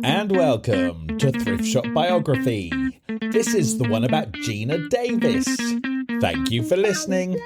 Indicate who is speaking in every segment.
Speaker 1: And welcome to Thrift Shop Biography. This is the one about Geena Davis. Thank you for listening.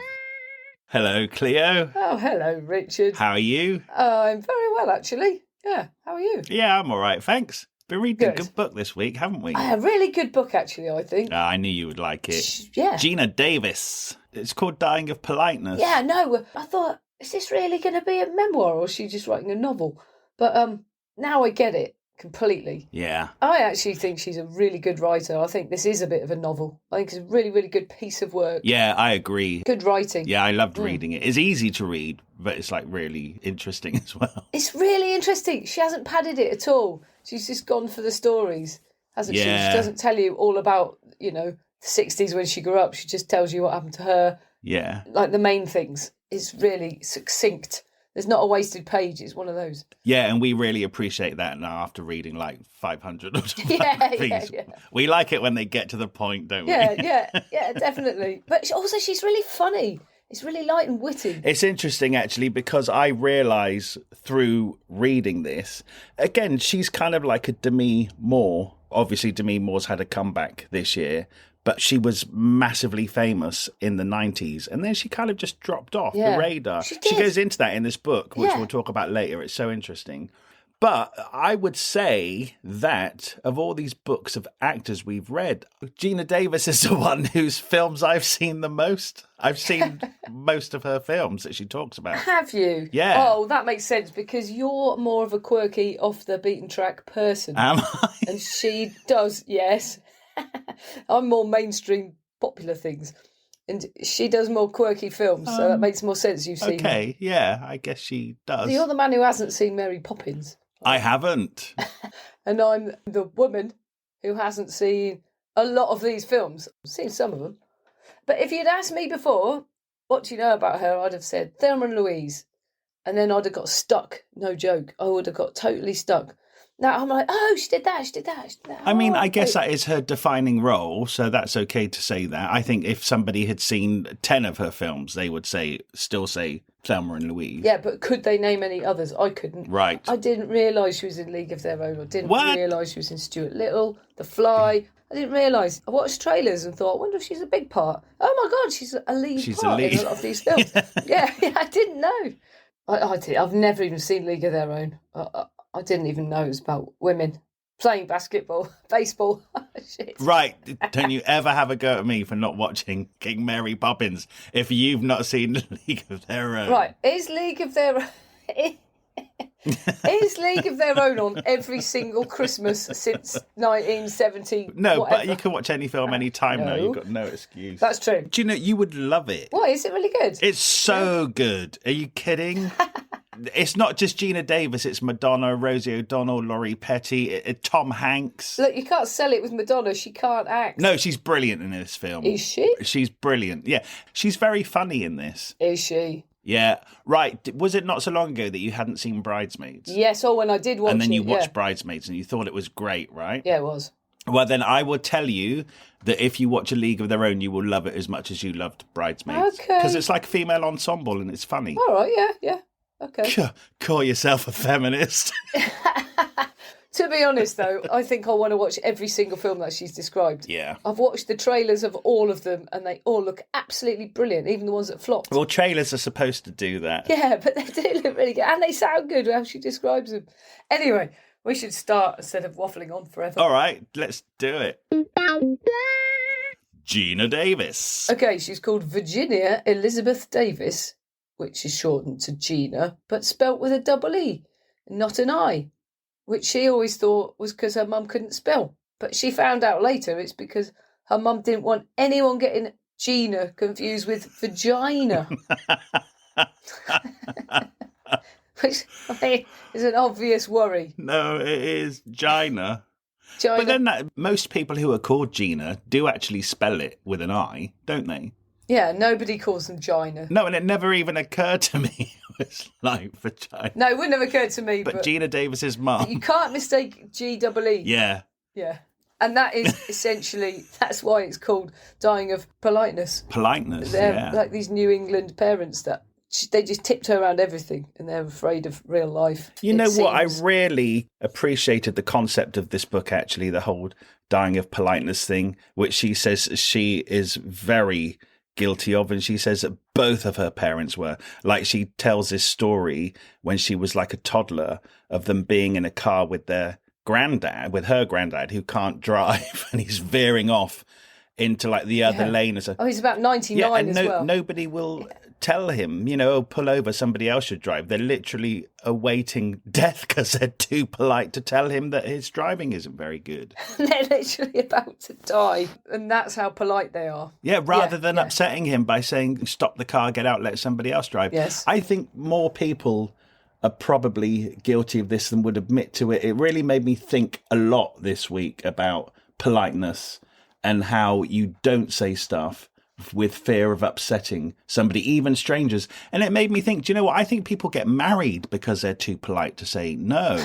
Speaker 2: Hello, Cleo.
Speaker 3: Oh, hello, Richard.
Speaker 2: How are you?
Speaker 3: I'm very well, actually. Yeah, how are you?
Speaker 2: Yeah, I'm all right, thanks. Been reading a
Speaker 3: Good.
Speaker 2: good book this week, haven't we?
Speaker 3: A really good book, actually, I think.
Speaker 2: I knew you would like it.
Speaker 3: Yeah.
Speaker 2: Geena Davis. It's called Dying of Politeness.
Speaker 3: Yeah, no, I thought, is this really going to be a memoir or is she just writing a novel? But now I get it completely.
Speaker 2: Yeah.
Speaker 3: I actually think she's a really good writer. I think this is a bit of a novel. I think it's a really, really good piece of work.
Speaker 2: Yeah, I agree.
Speaker 3: Good writing.
Speaker 2: Yeah, I loved reading it. It's easy to read, but it's like really interesting as well.
Speaker 3: It's really interesting. She hasn't padded it at all. She's just gone for the stories, hasn't she? She doesn't tell you all about, the 60s when she grew up. She just tells you what happened to her.
Speaker 2: Yeah.
Speaker 3: Like the main things. It's really succinct. There's not a wasted page. It's one of those.
Speaker 2: Yeah, and we really appreciate that now after reading like 500 or something.
Speaker 3: Yeah.
Speaker 2: We like it when they get to the point, don't we?
Speaker 3: Yeah, definitely. But also she's really funny. It's really light and witty.
Speaker 2: It's interesting, actually, because I realise through reading this, again, she's kind of like a Demi Moore. Obviously, Demi Moore's had a comeback this year, but she was massively famous in the 90s, and then she kind of just dropped off the radar.
Speaker 3: She
Speaker 2: goes into that in this book, which we'll talk about later. It's so interesting. But I would say that of all these books of actors we've read, Geena Davis is the one whose films I've seen the most. I've seen most of her films that she talks about.
Speaker 3: Have you?
Speaker 2: Yeah.
Speaker 3: Oh, that makes sense because you're more of a quirky, off the beaten track person.
Speaker 2: Am I?
Speaker 3: And she does, yes. I'm more mainstream, popular things. And she does more quirky films, so that makes more sense you've seen her.
Speaker 2: Okay, yeah, I guess she does.
Speaker 3: You're the man who hasn't seen Mary Poppins.
Speaker 2: I haven't.
Speaker 3: And I'm the woman who hasn't seen a lot of these films. I've seen some of them. But if you'd asked me before, what do you know about her? I'd have said Thelma and Louise. And then I'd have got stuck. No joke. I would have got totally stuck. Now I'm like, oh, she did that.
Speaker 2: I mean, I guess that is her defining role, so that's okay to say that. I think if somebody had seen 10 of her films, they would still say Thelma and Louise.
Speaker 3: Yeah, but could they name any others? I couldn't.
Speaker 2: Right.
Speaker 3: I didn't realise she was in League of Their Own. I didn't realise she was in Stuart Little, The Fly. I didn't realise. I watched trailers and thought, I wonder if she's a big part. Oh my God, she's a lead in a lot of these films. yeah, I didn't know. I've never even seen League of Their Own. I didn't even know it was about women playing basketball, baseball. Shit.
Speaker 2: Right. Don't you ever have a go at me for not watching King Mary Poppins if you've not seen League of Their Own.
Speaker 3: Right. Is League of Their Own on every single Christmas since 1970?
Speaker 2: No,
Speaker 3: whatever?
Speaker 2: but you can watch any film any time now. You've got no excuse.
Speaker 3: That's true.
Speaker 2: Do you know, you would love it.
Speaker 3: Why? Is it really good?
Speaker 2: It's so good. Are you kidding? It's not just Geena Davis, it's Madonna, Rosie O'Donnell, Laurie Petty, Tom Hanks.
Speaker 3: Look, you can't sell it with Madonna. She can't act.
Speaker 2: No, she's brilliant in this film.
Speaker 3: Is she?
Speaker 2: She's brilliant. Yeah, she's very funny in this.
Speaker 3: Is she?
Speaker 2: Yeah, right. Was it not so long ago that you hadn't seen Bridesmaids?
Speaker 3: Yes, when I did watch it.
Speaker 2: And then you watched Bridesmaids and you thought it was great, right?
Speaker 3: Yeah, it was.
Speaker 2: Well, then I will tell you that if you watch A League of Their Own, you will love it as much as you loved Bridesmaids.
Speaker 3: Okay.
Speaker 2: Because it's like a female ensemble and it's funny.
Speaker 3: All right, yeah. Okay.
Speaker 2: Call yourself a feminist.
Speaker 3: To be honest, though, I think I want to watch every single film that she's described.
Speaker 2: Yeah.
Speaker 3: I've watched the trailers of all of them, and they all look absolutely brilliant, even the ones that flopped.
Speaker 2: Well, trailers are supposed to do that.
Speaker 3: Yeah, but they do look really good, and they sound good how she describes them. Anyway, we should start instead of waffling on forever.
Speaker 2: All right, let's do it. Geena Davis.
Speaker 3: Okay, she's called Virginia Elizabeth Davis, which is shortened to Geena, but spelt with a double E, not an I, which she always thought was because her mum couldn't spell. But she found out later it's because her mum didn't want anyone getting Geena confused with vagina. Which is an obvious worry.
Speaker 2: No, it is Gina.
Speaker 3: Gina.
Speaker 2: But then most people who are called Geena do actually spell it with an I, don't they?
Speaker 3: Yeah, nobody calls them Gina.
Speaker 2: No, and it never even occurred to me it was like vagina.
Speaker 3: No, it wouldn't have occurred to me.
Speaker 2: But Geena Davis's mum.
Speaker 3: You can't mistake G-double-E.
Speaker 2: Yeah.
Speaker 3: Yeah. And that is essentially, that's why it's called Dying of Politeness.
Speaker 2: Politeness,
Speaker 3: They're
Speaker 2: yeah.
Speaker 3: like these New England parents that they just tiptoe around everything and they're afraid of real life.
Speaker 2: You know what? I really appreciated the concept of this book, actually, the whole dying of politeness thing, which she says she is very guilty of. And she says that both of her parents were. Like, she tells this story when she was like a toddler of them being in a car with her granddad, who can't drive, and he's veering off into like the other lane.
Speaker 3: Oh, he's about 99 as well.
Speaker 2: Nobody will tell him, pull over, somebody else should drive. They're literally awaiting death because they're too polite to tell him that his driving isn't very good.
Speaker 3: They're literally about to die, and that's how polite they are.
Speaker 2: Yeah, rather than upsetting him by saying, stop the car, get out, let somebody else drive.
Speaker 3: Yes.
Speaker 2: I think more people are probably guilty of this than would admit to it. It really made me think a lot this week about politeness and how you don't say stuff with fear of upsetting somebody, even strangers. And it made me think, do you know what? I think people get married because they're too polite to say no.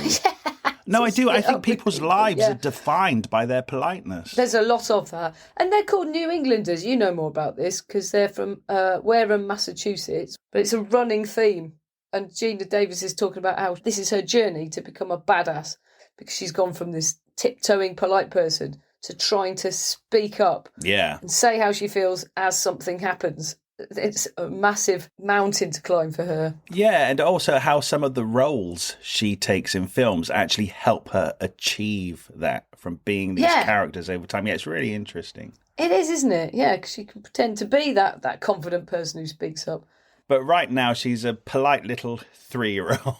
Speaker 2: No, I do. I think people's lives are defined by their politeness.
Speaker 3: There's a lot of that. And they're called New Englanders. You know more about this because they're from Wareham, Massachusetts. But it's a running theme. And Geena Davis is talking about how this is her journey to become a badass because she's gone from this tiptoeing polite person to trying to speak up and say how she feels as something happens. It's a massive mountain to climb for her.
Speaker 2: Yeah, and also how some of the roles she takes in films actually help her achieve that from being these characters over time. Yeah, it's really interesting.
Speaker 3: It is, isn't it? Yeah, because she can pretend to be that confident person who speaks up.
Speaker 2: But right now she's a polite little 3-year-old.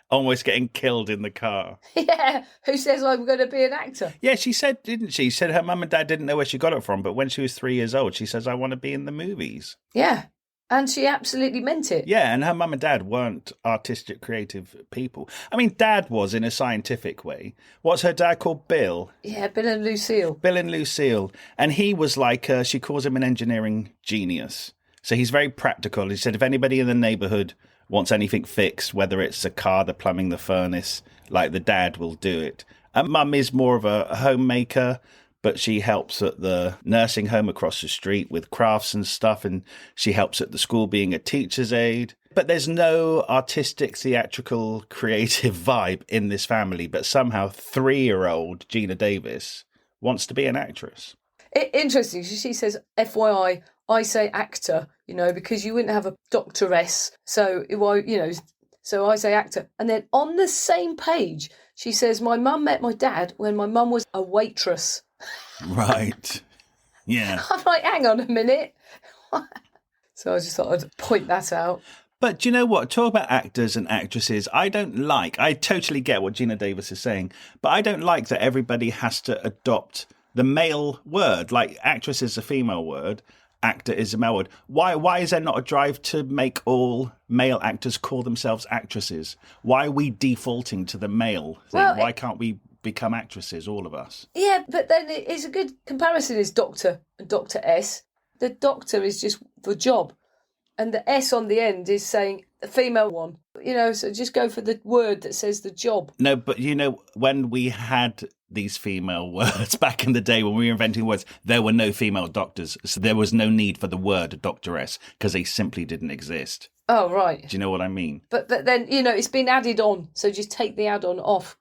Speaker 2: Almost getting killed in the car.
Speaker 3: Yeah, who says I'm going to be an actor?
Speaker 2: Yeah, she said, didn't she? She said her mum and dad didn't know where she got it from, but when she was 3 years old, she says, I want to be in the movies.
Speaker 3: Yeah, and she absolutely meant it.
Speaker 2: Yeah, and her mum and dad weren't artistic, creative people. I mean, Dad was in a scientific way. What's her dad called? Bill?
Speaker 3: Yeah, Bill and Lucille.
Speaker 2: Bill and Lucille. And he was like, she calls him an engineering genius. So he's very practical. He said, if anybody in the neighbourhood wants anything fixed, whether it's the car, the plumbing, the furnace, like the dad will do it. And Mum is more of a homemaker, but she helps at the nursing home across the street with crafts and stuff, and she helps at the school being a teacher's aide. But there's no artistic, theatrical, creative vibe in this family, but somehow 3-year-old Geena Davis wants to be an actress.
Speaker 3: Interesting. She says, FYI, I say actor, because you wouldn't have a doctoress. So, so I say actor. And then on the same page, she says, my mum met my dad when my mum was a waitress.
Speaker 2: Right. Yeah.
Speaker 3: I'm like, hang on a minute. So I just thought I'd point that out.
Speaker 2: But do you know what? Talk about actors and actresses. I totally get what Geena Davis is saying, but I don't like that everybody has to adopt the male word. Like, actress is a female word. Actor is a male word. Why is there not a drive to make all male actors call themselves actresses? Why are we defaulting to the male thing?
Speaker 3: Well,
Speaker 2: why can't we become actresses, all of us?
Speaker 3: Yeah, but then it's a good comparison is doctor and Dr. S. The doctor is just the job. And the S on the end is saying the female one. So just go for the word that says the job.
Speaker 2: No, but when we had these female words back in the day when we were inventing words, there were no female doctors. So there was no need for the word doctoress because they simply didn't exist.
Speaker 3: Oh, right.
Speaker 2: Do you know what I mean?
Speaker 3: But then, it's been added on. So just take the add-on off.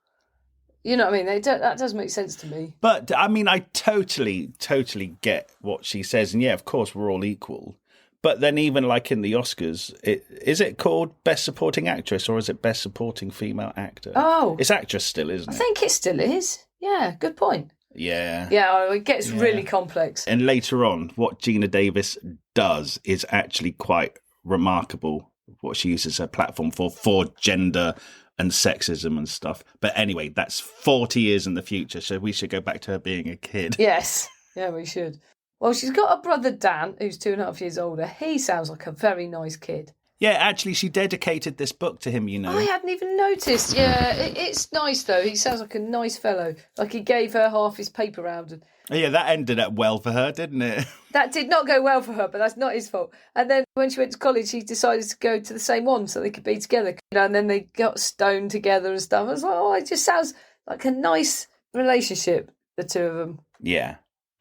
Speaker 3: You know what I mean? That does make sense to me.
Speaker 2: But, I mean, I totally get what she says. And yeah, of course, we're all equal. But then even like in the Oscars, is it called Best Supporting Actress or is it Best Supporting Female Actor?
Speaker 3: Oh.
Speaker 2: It's actress still, isn't it?
Speaker 3: I think it still is. Yeah, good point.
Speaker 2: Yeah.
Speaker 3: Yeah, it gets really complex.
Speaker 2: And later on, what Geena Davis does is actually quite remarkable, what she uses her platform for gender and sexism and stuff. But anyway, that's 40 years in the future, so we should go back to her being a kid.
Speaker 3: Yes. Yeah, we should. Well, she's got a brother, Dan, who's 2.5 years older. He sounds like a very nice kid.
Speaker 2: Yeah, actually, she dedicated this book to him,
Speaker 3: I hadn't even noticed. Yeah, it's nice, though. He sounds like a nice fellow. Like he gave her half his paper round.
Speaker 2: Yeah, that ended up well for her, didn't it?
Speaker 3: That did not go well for her, but that's not his fault. And then when she went to college, she decided to go to the same one so they could be together. And then they got stoned together and stuff. I was like, it just sounds like a nice relationship, the two of them.
Speaker 2: Yeah.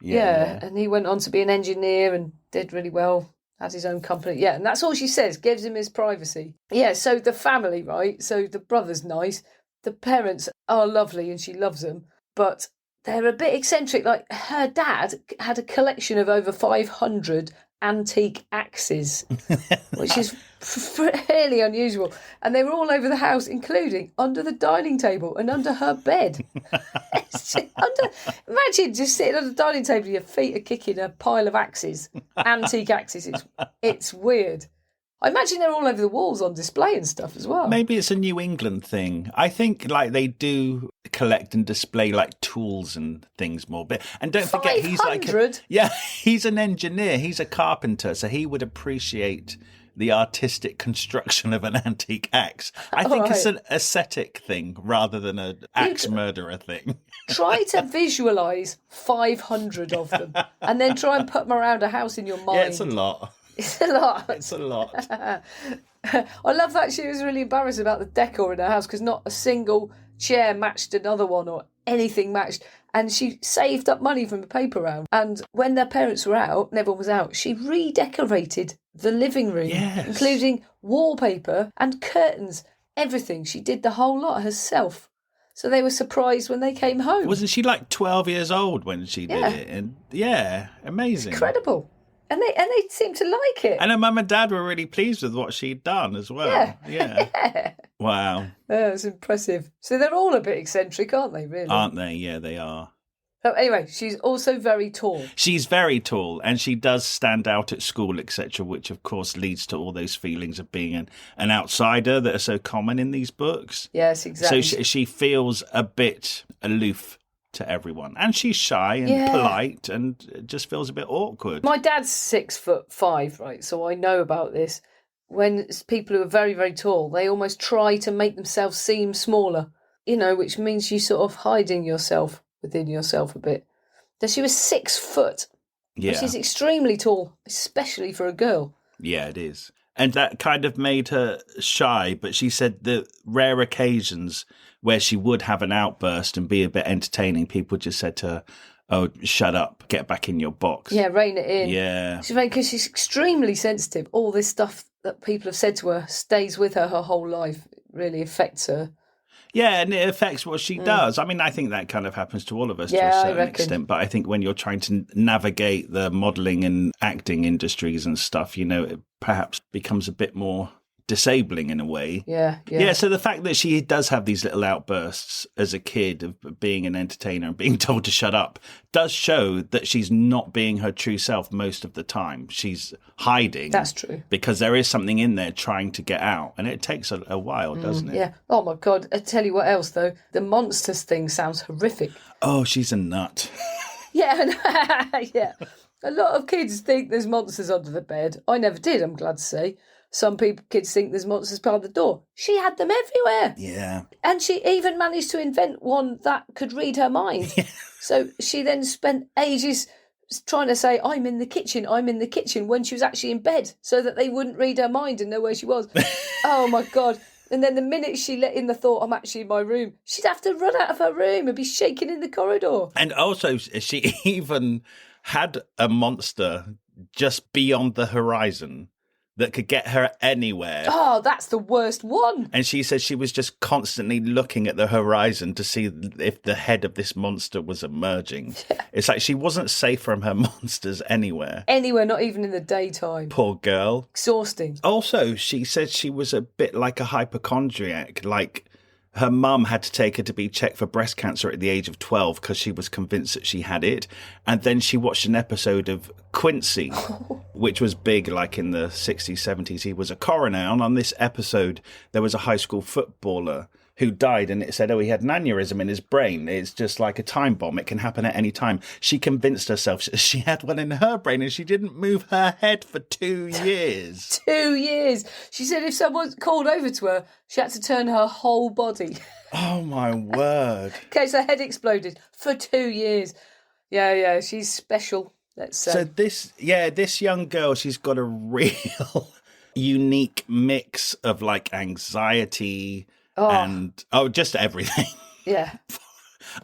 Speaker 3: Yeah, and he went on to be an engineer and did really well Had his own company. Yeah, and that's all she says, gives him his privacy. Yeah, so the family, right? So the brother's nice. The parents are lovely and she loves them. But they're a bit eccentric. Like, her dad had a collection of over 500 antique axes, which is fairly unusual. And they were all over the house, including under the dining table and under her bed. Imagine just sitting on the dining table, your feet are kicking a pile of axes, antique axes. It's weird. I imagine they're all over the walls on display and stuff as well.
Speaker 2: Maybe it's a New England thing. I think like they do collect and display like tools and things more. And don't forget, he's like he's an engineer. He's a carpenter, so he would appreciate the artistic construction of an antique axe. I think it's an aesthetic thing rather than an axe murderer thing.
Speaker 3: Try to visualise 500 of them and then try and put them around a house in your mind.
Speaker 2: Yeah, it's a lot.
Speaker 3: It's a lot.
Speaker 2: It's a lot.
Speaker 3: I love that she was really embarrassed about the decor in her house because not a single chair matched another one or anything matched. And she saved up money from the paper round. And when their parents were out and everyone was out, she redecorated the living room, including wallpaper and curtains, everything. She did the whole lot herself. So they were surprised when they came home.
Speaker 2: Wasn't she like 12 years old when she did it? And amazing.
Speaker 3: Incredible. And they seemed to like it.
Speaker 2: And her mum and dad were really pleased with what she'd done as well. Yeah. Wow.
Speaker 3: Yeah, it's impressive. So they're all a bit eccentric, aren't they, really?
Speaker 2: Aren't they? Yeah, they are.
Speaker 3: So anyway, she's also very tall.
Speaker 2: She's very tall, and she does stand out at school, etc., which, of course, leads to all those feelings of being an outsider that are so common in these books.
Speaker 3: Yes, exactly.
Speaker 2: So she feels a bit aloof to everyone, and she's shy and polite and it just feels a bit awkward.
Speaker 3: My dad's 6'5", right, so I know about this. When people who are very, very tall, they almost try to make themselves seem smaller, which means you sort of hiding yourself within yourself a bit. So she was 6 foot, which is extremely tall, especially for a girl.
Speaker 2: Yeah, it is. And that kind of made her shy, but she said the rare occasions where she would have an outburst and be a bit entertaining, people just said to her, "Oh, shut up, get back in your box."
Speaker 3: Yeah, rein it in.
Speaker 2: Yeah.
Speaker 3: Because she's extremely sensitive. All this stuff that people have said to her stays with her whole life. It really affects her.
Speaker 2: Yeah, and it affects what she does. I mean, I think that kind of happens to all of us to a certain extent. But I think when you're trying to navigate the modelling and acting industries and stuff, it perhaps becomes a bit more disabling in a way. Yeah, so the fact that she does have these little outbursts as a kid of being an entertainer and being told to shut up does show that she's not being her true self most of the time. She's hiding.
Speaker 3: That's true.
Speaker 2: Because there is something in there trying to get out, and it takes a while, doesn't it?
Speaker 3: Yeah. Oh my God, I tell you what else though, the monsters thing sounds horrific.
Speaker 2: Oh, she's a nut.
Speaker 3: Yeah. Yeah. A lot of kids think there's monsters under the bed. I never did, I'm glad to say. Some kids think there's monsters behind the door. She had them everywhere.
Speaker 2: Yeah.
Speaker 3: And she even managed to invent one that could read her mind.
Speaker 2: Yeah.
Speaker 3: So she then spent ages trying to say, I'm in the kitchen, when she was actually in bed, so that they wouldn't read her mind and know where she was. Oh, my God. And then the minute she let in the thought, I'm actually in my room, she'd have to run out of her room and be shaking in the corridor.
Speaker 2: And also, she even had a monster just beyond the horizon that could get her anywhere.
Speaker 3: Oh, that's the worst one.
Speaker 2: And she said she was just constantly looking at the horizon to see if the head of this monster was emerging. Yeah. It's like she wasn't safe from her monsters anywhere.
Speaker 3: Anywhere, not even in the daytime.
Speaker 2: Poor girl.
Speaker 3: Exhausting.
Speaker 2: Also, she said she was a bit like a hypochondriac, like her mum had to take her to be checked for breast cancer at the age of 12 because she was convinced that she had it. And then she watched an episode of Quincy, which was big like in the 60s, 70s. He was a coroner. And on this episode, there was a high school footballer who died, and it said, he had an aneurysm in his brain. It's just like a time bomb. It can happen at any time. She convinced herself she had one in her brain, and she didn't move her head for 2 years.
Speaker 3: 2 years. She said if someone called over to her, she had to turn her whole body.
Speaker 2: Oh, my word.
Speaker 3: Okay, so her head exploded for 2 years. Yeah, she's special, let's say.
Speaker 2: So this young girl, she's got a real unique mix of like anxiety and just everything.
Speaker 3: Yeah.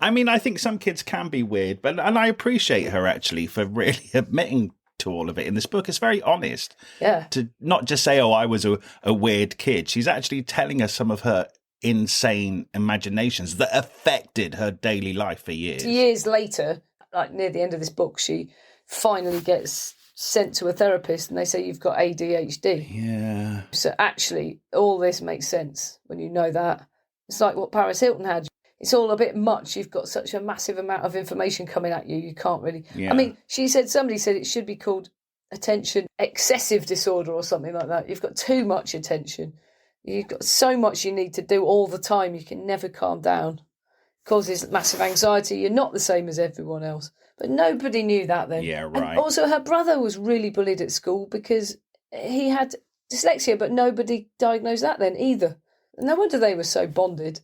Speaker 2: I mean, I think some kids can be weird, and I appreciate her actually for really admitting to all of it in this book. It's very honest.
Speaker 3: Yeah.
Speaker 2: To not just say, oh, I was a weird kid. She's actually telling us some of her insane imaginations that affected her daily life for years.
Speaker 3: Years later, like near the end of this book, she finally gets sent to a therapist and they say you've got ADHD.
Speaker 2: Yeah.
Speaker 3: So actually, all this makes sense when you know that. It's like what Paris Hilton had. It's all a bit much. You've got such a massive amount of information coming at you. You can't really...
Speaker 2: Yeah.
Speaker 3: I mean, somebody said it should be called attention excessive disorder or something like that. You've got too much attention. You've got so much you need to do all the time. You can never calm down. Causes massive anxiety. You're not the same as everyone else. But nobody knew that then.
Speaker 2: Yeah, right.
Speaker 3: And also, her brother was really bullied at school because he had dyslexia, but nobody diagnosed that then either. No wonder they were so bonded.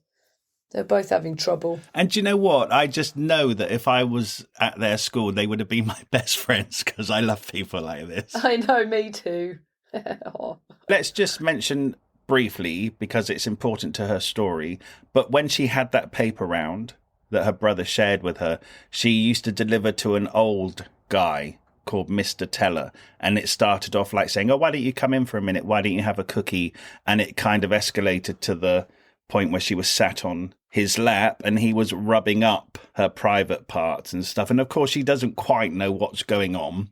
Speaker 3: They're both having trouble.
Speaker 2: And do you know what? I just know that if I was at their school, they would have been my best friends because I love people like this.
Speaker 3: I know, me too. Oh.
Speaker 2: Let's just mention briefly, because it's important to her story, but when she had that paper round that her brother shared with her, she used to deliver to an old guy called Mr. Teller, and it started off like saying, oh, why don't you come in for a minute? Why don't you have a cookie? And it kind of escalated to the point where she was sat on his lap and he was rubbing up her private parts and stuff. And of course, she doesn't quite know what's going on.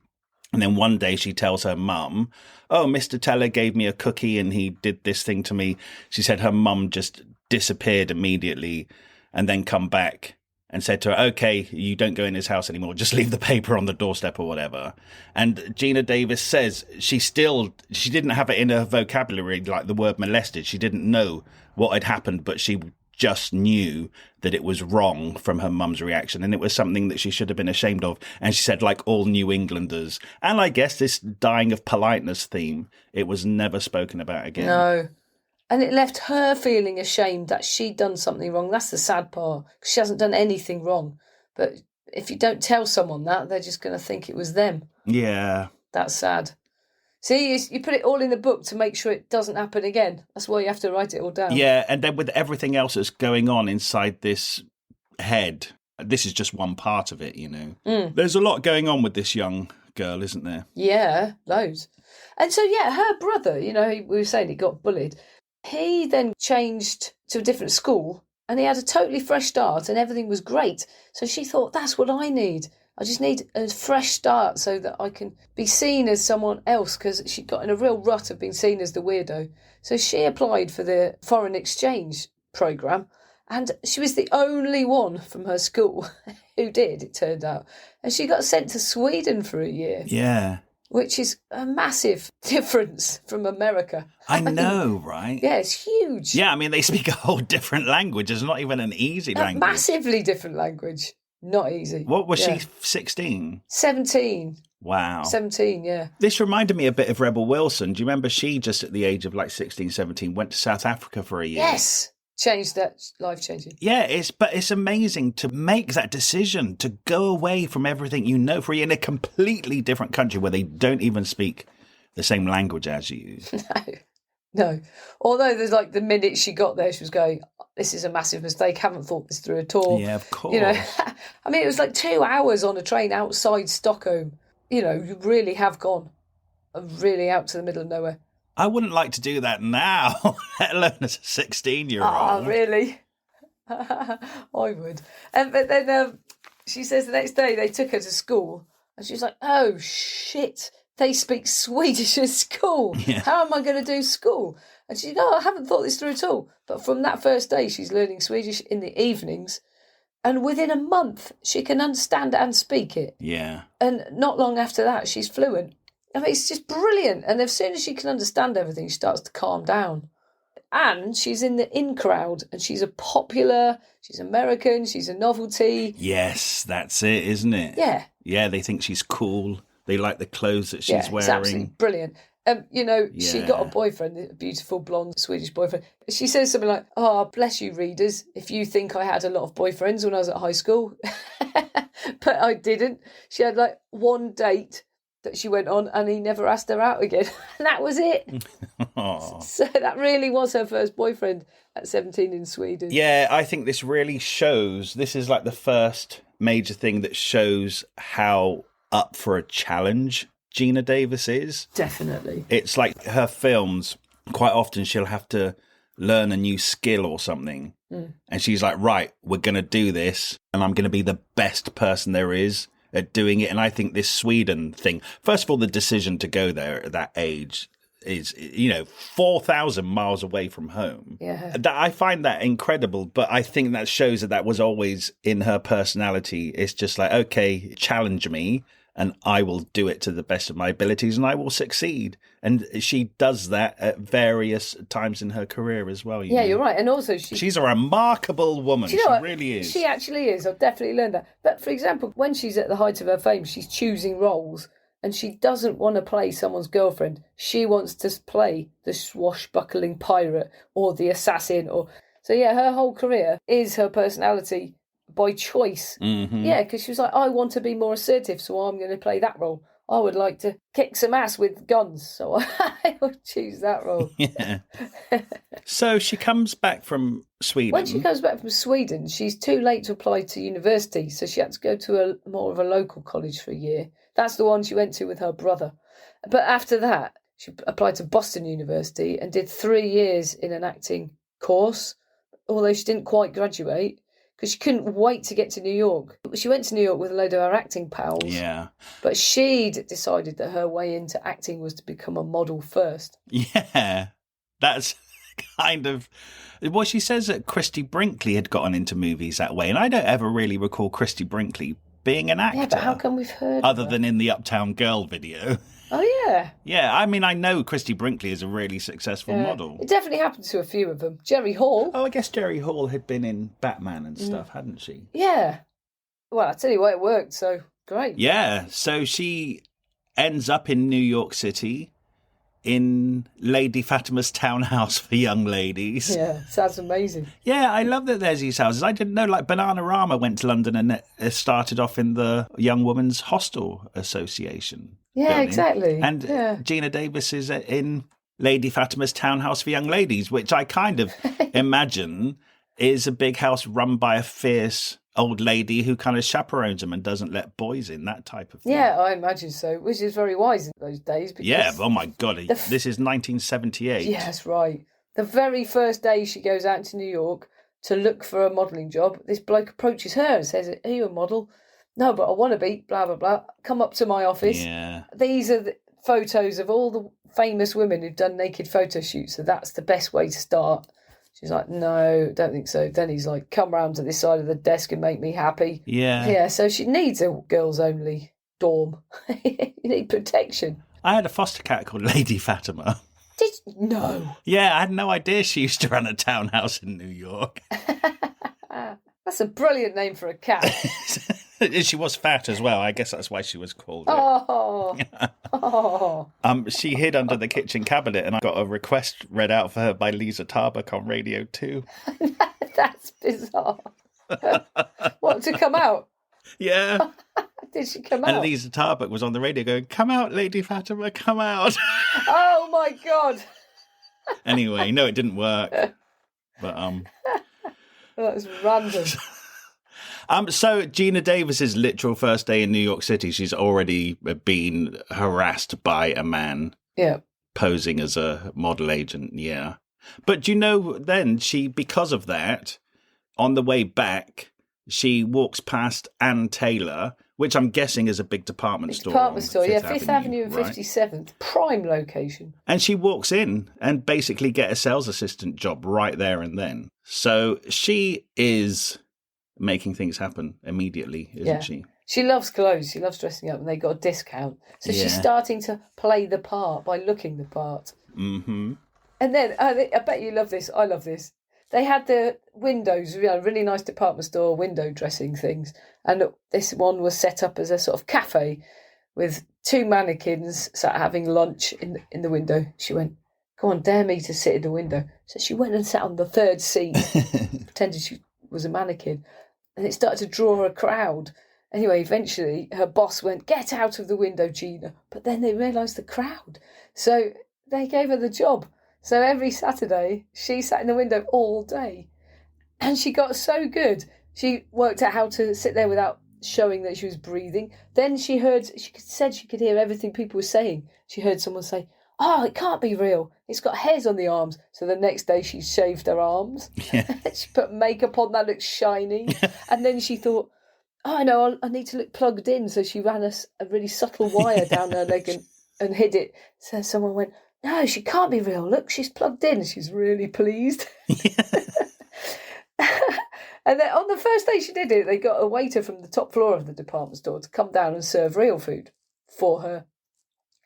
Speaker 2: And then one day she tells her mum, oh, Mr. Teller gave me a cookie and he did this thing to me. She said her mum just disappeared immediately and then come back and said to her, okay, you don't go in his house anymore. Just leave the paper on the doorstep or whatever. And Geena Davis says she didn't have it in her vocabulary, like the word molested. She didn't know what had happened, but she just knew that it was wrong from her mum's reaction. And it was something that she should have been ashamed of. And she said, like all New Englanders. And I guess this dying of politeness theme, it was never spoken about again.
Speaker 3: No. And it left her feeling ashamed that she'd done something wrong. That's the sad part, because she hasn't done anything wrong. But if you don't tell someone that, they're just going to think it was them.
Speaker 2: Yeah.
Speaker 3: That's sad. See, you put it all in the book to make sure it doesn't happen again. That's why you have to write it all down.
Speaker 2: Yeah, and then with everything else that's going on inside this head, this is just one part of it, you know. There's a lot going on with this young girl, isn't there?
Speaker 3: Yeah, loads. And so, yeah, her brother, you know, we were saying he got bullied. He then changed to a different school and he had a totally fresh start and everything was great. So she thought, that's what I need. I just need a fresh start so that I can be seen as someone else, because she got in a real rut of being seen as the weirdo. So she applied for the foreign exchange programme and she was the only one from her school who did, it turned out. And she got sent to Sweden for a year.
Speaker 2: Yeah.
Speaker 3: Which is a massive difference from America.
Speaker 2: I know, right?
Speaker 3: Yeah, it's huge.
Speaker 2: Yeah, I mean, they speak a whole different language. It's not even an easy language.
Speaker 3: Massively different language. Not easy.
Speaker 2: What was she, 16?
Speaker 3: 17.
Speaker 2: Wow.
Speaker 3: 17, yeah.
Speaker 2: This reminded me a bit of Rebel Wilson. Do you remember she, just at the age of like 16, 17, went to South Africa for a year?
Speaker 3: Yes. Changed that, life-changing.
Speaker 2: Yeah, it's amazing to make that decision, to go away from everything you know for a year in a completely different country where they don't even speak the same language as you.
Speaker 3: No. Although there's like the minute she got there, she was going, this is a massive mistake, haven't thought this through at all.
Speaker 2: Yeah, of course.
Speaker 3: You know, I mean, it was like 2 hours on a train outside Stockholm. You know, you really have gone really out to the middle of nowhere.
Speaker 2: I wouldn't like to do that now, let alone as a 16-year-old.
Speaker 3: Oh, really? I would. But then she says the next day they took her to school and she's like, oh, shit, they speak Swedish at school.
Speaker 2: Yeah.
Speaker 3: How am I going to do school? And she's like, oh, I haven't thought this through at all. But from that first day, she's learning Swedish in the evenings. And within a month, she can understand and speak it.
Speaker 2: Yeah.
Speaker 3: And not long after that, she's fluent. I mean, it's just brilliant. And as soon as she can understand everything, she starts to calm down. And she's in the in crowd and she's she's American, she's a novelty.
Speaker 2: Yes, that's it, isn't it?
Speaker 3: Yeah.
Speaker 2: Yeah, they think she's cool. They like the clothes that she's wearing.
Speaker 3: It's absolutely brilliant. You know, she got a boyfriend, a beautiful blonde Swedish boyfriend. She says something like, oh, bless you readers, if you think I had a lot of boyfriends when I was at high school. But I didn't. She had like one date that she went on and he never asked her out again. And that was it. So that really was her first boyfriend at 17 in Sweden.
Speaker 2: Yeah, I think this really shows, this is like the first major thing that shows how up for a challenge Geena Davis is.
Speaker 3: Definitely.
Speaker 2: It's like her films, quite often she'll have to learn a new skill or something. And she's like, right, we're going to do this, and I'm going to be the best person there is at doing it. And I think this Sweden thing, first of all, the decision to go there at that age is, 4,000 miles away from home.
Speaker 3: Yeah.
Speaker 2: I find that incredible, but I think that shows that was always in her personality. It's just like, okay, challenge me, and I will do it to the best of my abilities, and I will succeed. And she does that at various times in her career as well.
Speaker 3: You're right. And also, she's
Speaker 2: a remarkable woman. She really is.
Speaker 3: She actually is. I've definitely learned that. But for example, when she's at the height of her fame, she's choosing roles, and she doesn't want to play someone's girlfriend. She wants to play the swashbuckling pirate or the assassin. So her whole career is her personality by choice.
Speaker 2: Mm-hmm.
Speaker 3: Yeah, because she was like, I want to be more assertive, so I'm going to play that role. I would like to kick some ass with guns, so I would choose that role.
Speaker 2: Yeah. So she comes back from Sweden.
Speaker 3: When she comes back from Sweden, she's too late to apply to university, so she had to go to more of a local college for a year. That's the one she went to with her brother. But after that, she applied to Boston University and did 3 years in an acting course, although she didn't quite graduate, because she couldn't wait to get to New York. She went to New York with a load of her acting pals.
Speaker 2: Yeah.
Speaker 3: But she'd decided that her way into acting was to become a model first.
Speaker 2: Yeah. That's kind of... Well, she says that Christy Brinkley had gotten into movies that way, and I don't ever really recall Christy Brinkley being an actor.
Speaker 3: Yeah, but how come we've heard
Speaker 2: other than in the Uptown Girl video?
Speaker 3: Oh, yeah.
Speaker 2: Yeah, I mean, I know Christy Brinkley is a really successful model.
Speaker 3: It definitely happened to a few of them. Jerry Hall.
Speaker 2: Oh, I guess Jerry Hall had been in Batman and stuff, hadn't she?
Speaker 3: Yeah. Well, I tell you what, it worked, so great.
Speaker 2: Yeah, so she ends up in New York City in Lady Fatima's townhouse for young ladies.
Speaker 3: Yeah, sounds amazing.
Speaker 2: Yeah, I love that there's these houses. I didn't know, like, Bananarama went to London and it started off in the Young Women's Hostel Association.
Speaker 3: Yeah,
Speaker 2: building.
Speaker 3: exactly.
Speaker 2: And
Speaker 3: yeah.
Speaker 2: Geena Davis is in Lady Fatima's townhouse for young ladies, which I kind of imagine is a big house run by a fierce old lady who kind of chaperones them and doesn't let boys in, that type of thing.
Speaker 3: Yeah, I imagine so, which is very wise in those days.
Speaker 2: Yeah, oh my God, this is 1978.
Speaker 3: Yeah, that's right. The very first day she goes out to New York to look for a modelling job, this bloke approaches her and says, are you a model? No, but I want to be, blah, blah, blah. Come up to my office.
Speaker 2: Yeah.
Speaker 3: These are the photos of all the famous women who've done naked photo shoots, so that's the best way to start. She's like, no, don't think so. Then he's like, come round to this side of the desk and make me happy.
Speaker 2: Yeah.
Speaker 3: Yeah, so she needs a girls-only dorm. You need protection.
Speaker 2: I had a foster cat called Lady Fatima.
Speaker 3: No.
Speaker 2: Yeah, I had no idea she used to run a townhouse in New York.
Speaker 3: That's a brilliant name for a cat.
Speaker 2: She was fat as well. I guess that's why she was called it.
Speaker 3: Oh. Oh.
Speaker 2: She hid under the kitchen cabinet and I got a request read out for her by Lisa Tarbuck on Radio 2.
Speaker 3: That's bizarre. What, to come out?
Speaker 2: Yeah.
Speaker 3: Did she come out?
Speaker 2: And Lisa Tarbuck was on the radio going, come out, Lady Fatima, come out.
Speaker 3: Oh, my God.
Speaker 2: Anyway, no, it didn't work. But,
Speaker 3: That was random.
Speaker 2: So Geena Davis's literal first day in New York City, she's already been harassed by a man.
Speaker 3: Yeah.
Speaker 2: Posing as a model agent, yeah. But do you know, then because of that, on the way back, she walks past Ann Taylor, which I'm guessing is a big department store.
Speaker 3: Department store, yeah,
Speaker 2: Fifth
Speaker 3: Fifth Avenue and 57th, prime location.
Speaker 2: And she walks in and basically get a sales assistant job right there and then. So she is making things happen immediately, isn't she?
Speaker 3: She loves clothes. She loves dressing up, and they got a discount. So she's starting to play the part by looking the part.
Speaker 2: Mm-hmm.
Speaker 3: And then, I bet you love this. I love this. They had the windows, really nice department store window dressing things. And this one was set up as a sort of cafe with two mannequins sat having lunch in the window. She went, go on, dare me to sit in the window. So she went and sat on the third seat, pretended she was a mannequin. And it started to draw a crowd. Anyway, eventually her boss went, get out of the window, Geena. But then they realised the crowd. So they gave her the job. So every Saturday, she sat in the window all day. And she got so good. She worked out how to sit there without showing that she was breathing. Then she said she could hear everything people were saying. She heard someone say, "Oh, it can't be real. It's got hairs on the arms." So the next day she shaved her arms.
Speaker 2: Yeah.
Speaker 3: She put makeup on that looked shiny. And then she thought, "Oh, I know, I need to look plugged in." So she ran a really subtle wire down her leg and hid it. So someone went, "No, she can't be real. Look, she's plugged in." She's really pleased. And then on the first day she did it, they got a waiter from the top floor of the department store to come down and serve real food for her.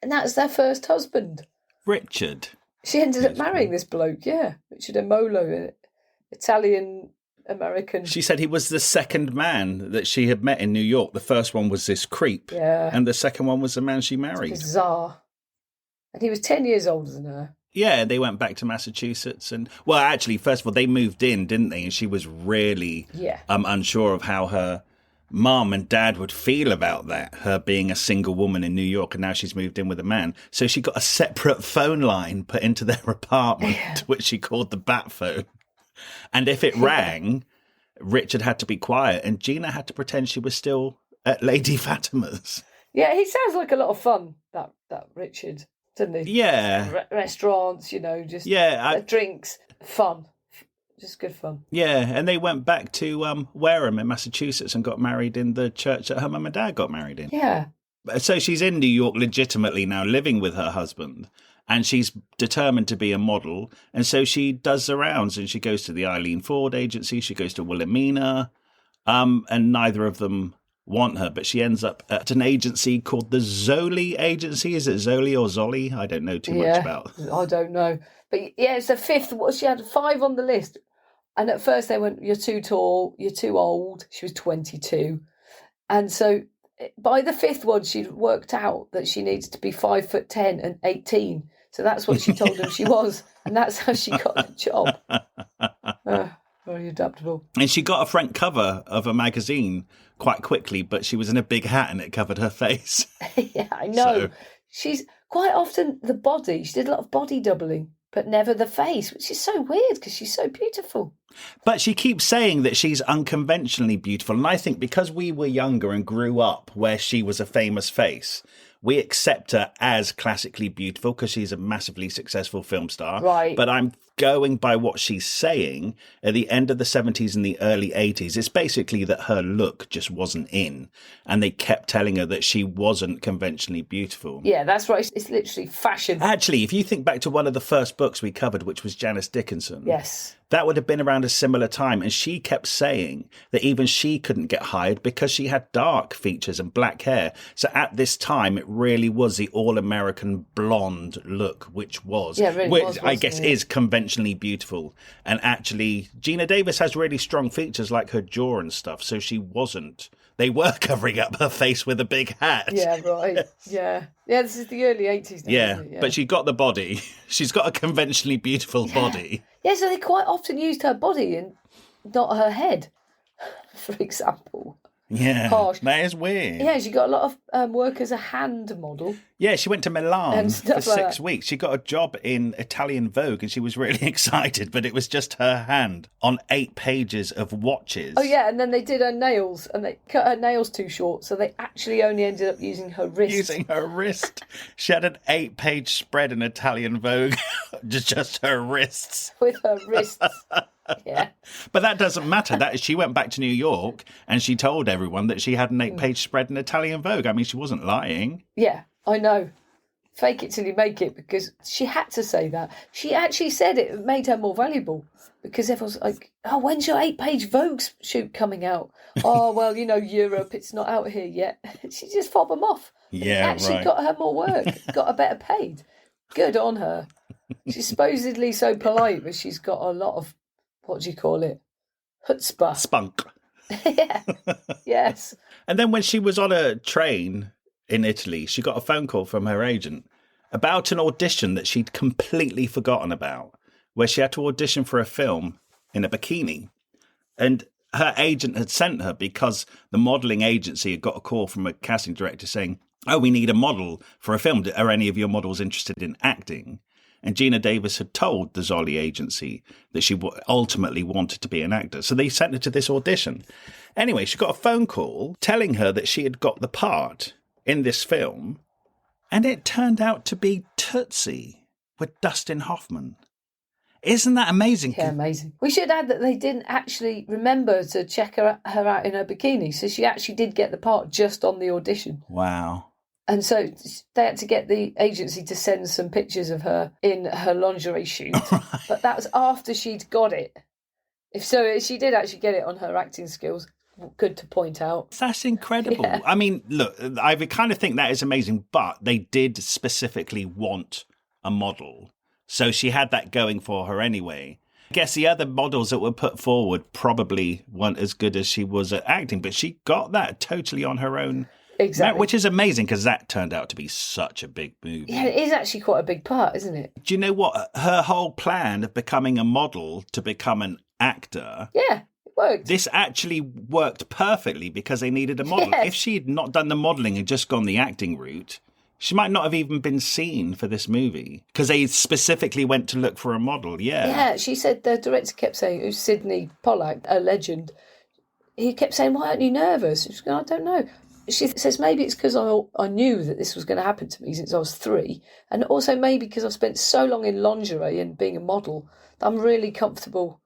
Speaker 3: And that's their first husband.
Speaker 2: Richard.
Speaker 3: She ended up marrying this bloke, Richard Emolo, Italian-American.
Speaker 2: She said he was the second man that she had met in New York. The first one was this creep.
Speaker 3: Yeah.
Speaker 2: And the second one was the man she married.
Speaker 3: Bizarre. And he was 10 years older than her.
Speaker 2: Yeah, they went back to Massachusetts. And, well, actually, first of all, they moved in, didn't they? And she was really unsure of how her mum and dad would feel about that, her being a single woman in New York, and now she's moved in with a man. So she got a separate phone line put into their apartment, which she called the bat phone. And if it rang, Richard had to be quiet, and Geena had to pretend she was still at Lady Fatima's.
Speaker 3: Yeah, he sounds like a lot of fun, that Richard, doesn't he?
Speaker 2: Yeah.
Speaker 3: Restaurants, drinks, fun. Just good fun.
Speaker 2: Yeah, and they went back to Wareham in Massachusetts and got married in the church that her mum and dad got married in.
Speaker 3: Yeah.
Speaker 2: So she's in New York legitimately now, living with her husband, and she's determined to be a model. And so she does the rounds, and she goes to the Eileen Ford agency, she goes to Wilhelmina, and neither of them want her, but she ends up at an agency called the Zoli Agency. Is it Zoli or Zolly? I don't know too much about.
Speaker 3: I don't know. But it's the fifth. She had 5 on the list. And at first they went, "You're too tall, you're too old." She was 22. And so by the 5th one, she'd worked out that she needed to be 5'10" and 18. So that's what she told them she was. And that's how she got the job. Very adaptable.
Speaker 2: And she got a front cover of a magazine quite quickly, but she was in a big hat and it covered her face.
Speaker 3: Yeah, I know. So. She's quite often the body. She did a lot of body doubling, but never the face, which is so weird because she's so beautiful.
Speaker 2: But she keeps saying that she's unconventionally beautiful. And I think because we were younger and grew up where she was a famous face, we accept her as classically beautiful because she's a massively successful film star.
Speaker 3: Right.
Speaker 2: But I'm going by what she's saying at the end of the 70s and the early 80s. It's basically that her look just wasn't in. And they kept telling her that she wasn't conventionally beautiful.
Speaker 3: Yeah, that's right. It's literally fashion.
Speaker 2: Actually, if you think back to one of the first books we covered, which was Janice Dickinson.
Speaker 3: Yes.
Speaker 2: That would have been around a similar time. And she kept saying that even she couldn't get hired because she had dark features and black hair. So at this time, it really was the all-American blonde look, which I guess is conventionally beautiful. And actually, Geena Davis has really strong features like her jaw and stuff. So she wasn't. They were covering up her face with a big hat.
Speaker 3: Yeah, right. Yeah. Yeah, this is the early 80s now, isn't it? Yeah.
Speaker 2: But she got the body. She's got a conventionally beautiful body.
Speaker 3: Yeah, so they quite often used her body and not her head, for example.
Speaker 2: Yeah,
Speaker 3: Harsh.
Speaker 2: That is weird.
Speaker 3: Yeah, she got a lot of work as a hand model.
Speaker 2: Yeah, she went to Milan for 6
Speaker 3: like
Speaker 2: weeks. She got a job in Italian Vogue and she was really excited, but it was just her hand on 8 pages of watches.
Speaker 3: Oh, yeah, and then they did her nails and they cut her nails too short, so they actually only ended up using her wrist. She had an 8-page spread in Italian Vogue, just her wrists. With her wrists. Yeah.
Speaker 2: But that doesn't matter. She went back to New York and she told everyone that she had an 8-page spread in Italian Vogue. I mean, she wasn't lying.
Speaker 3: Yeah, I know. Fake it till you make it, because she had to say that. She actually said it made her more valuable because everyone's like, "Oh, when's your 8-page Vogue shoot coming out?" "Oh, well, Europe, it's not out here yet." She just fobbed them off.
Speaker 2: Yeah,
Speaker 3: it actually got her more work, got her better paid. Good on her. She's supposedly so polite, but she's got a lot of, what do you call it? Chutzpah.
Speaker 2: Spunk.
Speaker 3: Yeah. Yes.
Speaker 2: And then when she was on a train in Italy, she got a phone call from her agent about an audition that she'd completely forgotten about, where she had to audition for a film in a bikini. And her agent had sent her because the modelling agency had got a call from a casting director saying, "Oh, we need a model for a film. Are any of your models interested in acting?" And Geena Davis had told the Zolly agency that she ultimately wanted to be an actor. So they sent her to this audition. Anyway, she got a phone call telling her that she had got the part in this film. And it turned out to be Tootsie with Dustin Hoffman. Isn't that amazing?
Speaker 3: Yeah, amazing. We should add that they didn't actually remember to check her out in her bikini. So she actually did get the part just on the audition.
Speaker 2: Wow.
Speaker 3: And so they had to get the agency to send some pictures of her in her lingerie shoot. Right. But that was after she'd got it. So she did actually get it on her acting skills. Good to point out.
Speaker 2: That's incredible.
Speaker 3: Yeah.
Speaker 2: I mean, look, I kind of think that is amazing, but they did specifically want a model. So she had that going for her anyway. I guess the other models that were put forward probably weren't as good as she was at acting, but she got that totally on her own.
Speaker 3: Exactly.
Speaker 2: Which is amazing because that turned out to be such a big movie.
Speaker 3: Yeah, it is actually quite a big part, isn't it?
Speaker 2: Do you know what? Her whole plan of becoming a model to become an actor...
Speaker 3: Yeah, it worked.
Speaker 2: This actually worked perfectly because they needed a model.
Speaker 3: Yes.
Speaker 2: If she had not done the modelling and just gone the acting route, she might not have even been seen for this movie because they specifically went to look for a model. Yeah.
Speaker 3: Yeah, she said, the director kept saying, it was Sidney Pollack, a legend. He kept saying, why aren't you nervous? She was going, I don't know. She says, maybe it's because I knew that this was going to happen to me since I was 3. And also maybe because I've spent so long in lingerie and being a model that I'm really comfortable